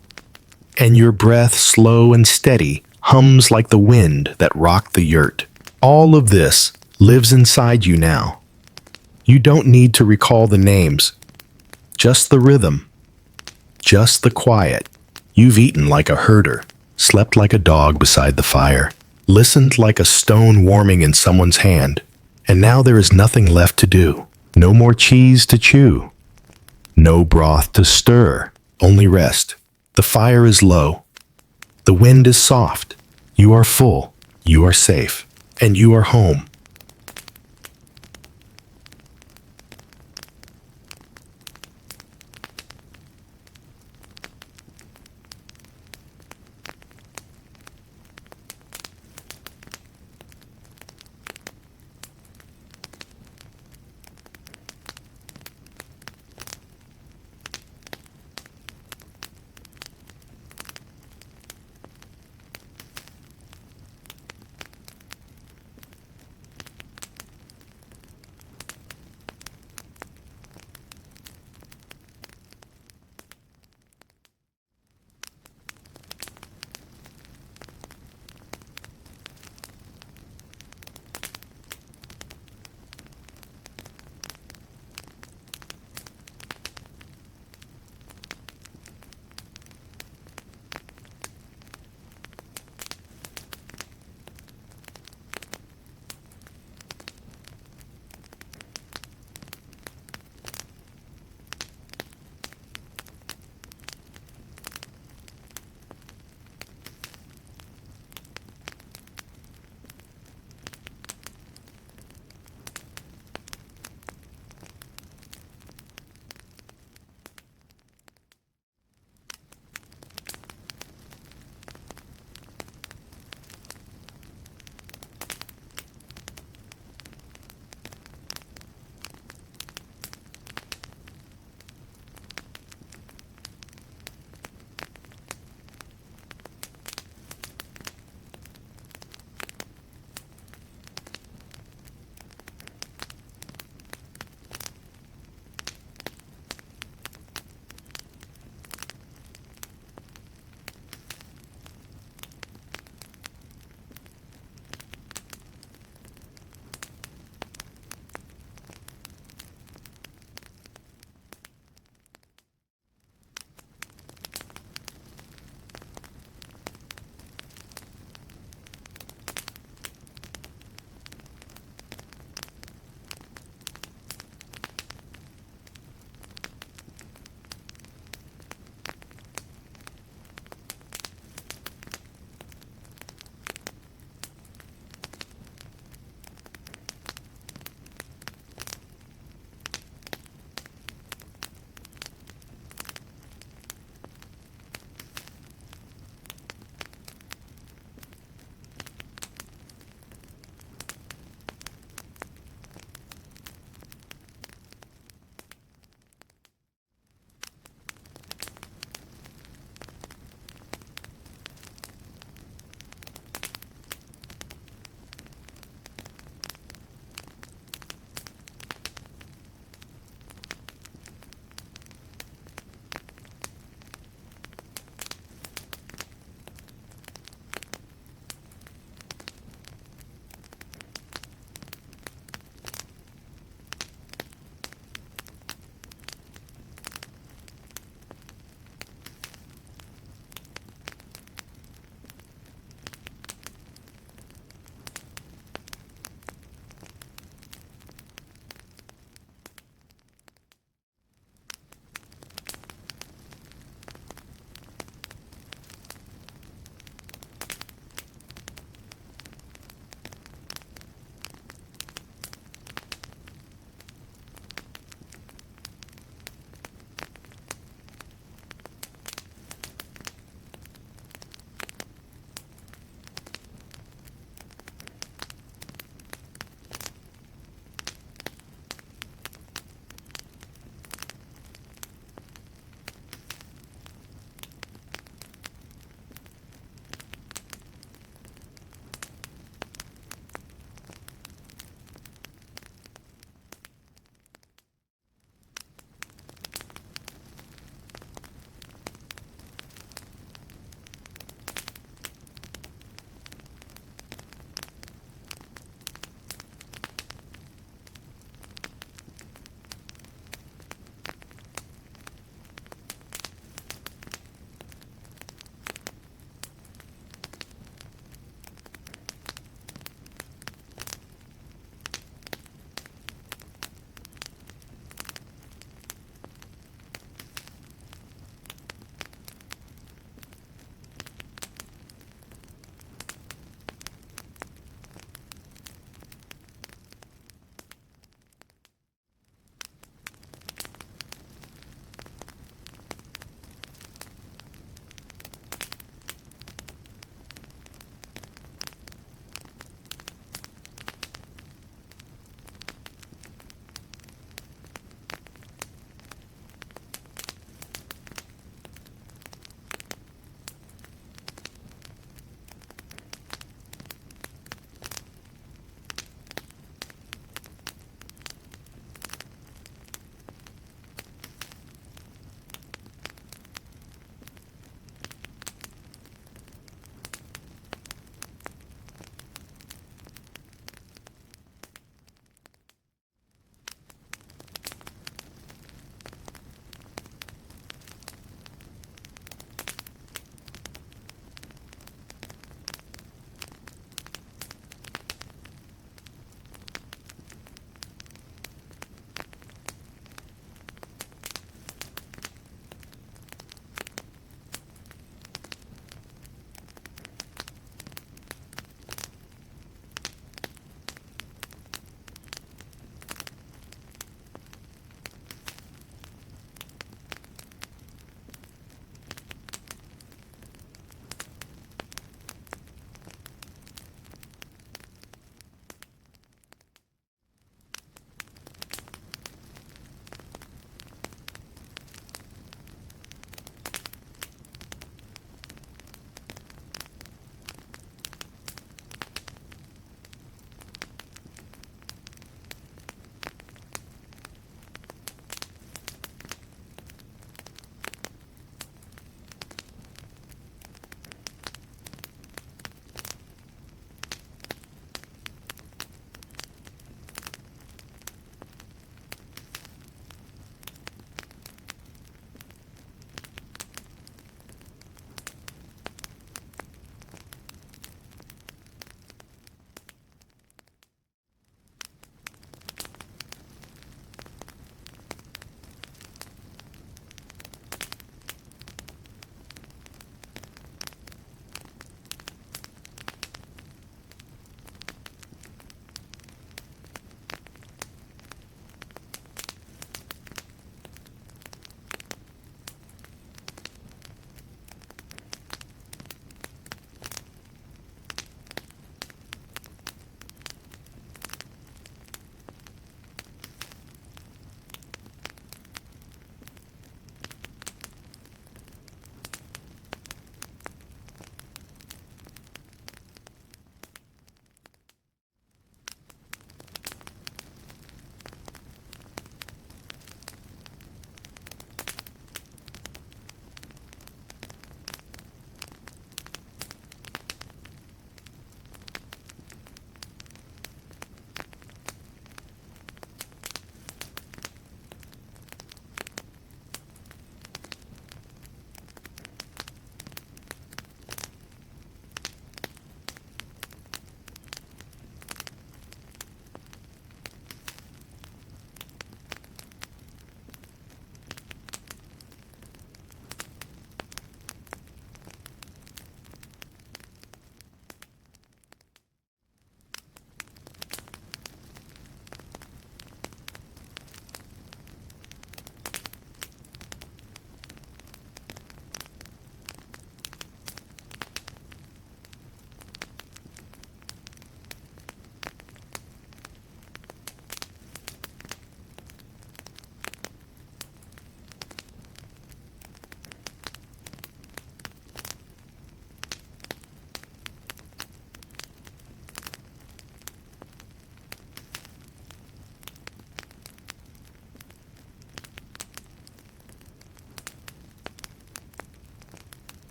And your breath, slow and steady, hums like the wind that rocked the yurt. All of this lives inside you now. You don't need to recall the names, just the rhythm, just the quiet. You've eaten like a herder, slept like a dog beside the fire, listened like a stone warming in someone's hand, and now there is nothing left to do. No more cheese to chew, no broth to stir, only rest. The fire is low, the wind is soft, you are full, you are safe, and you are home.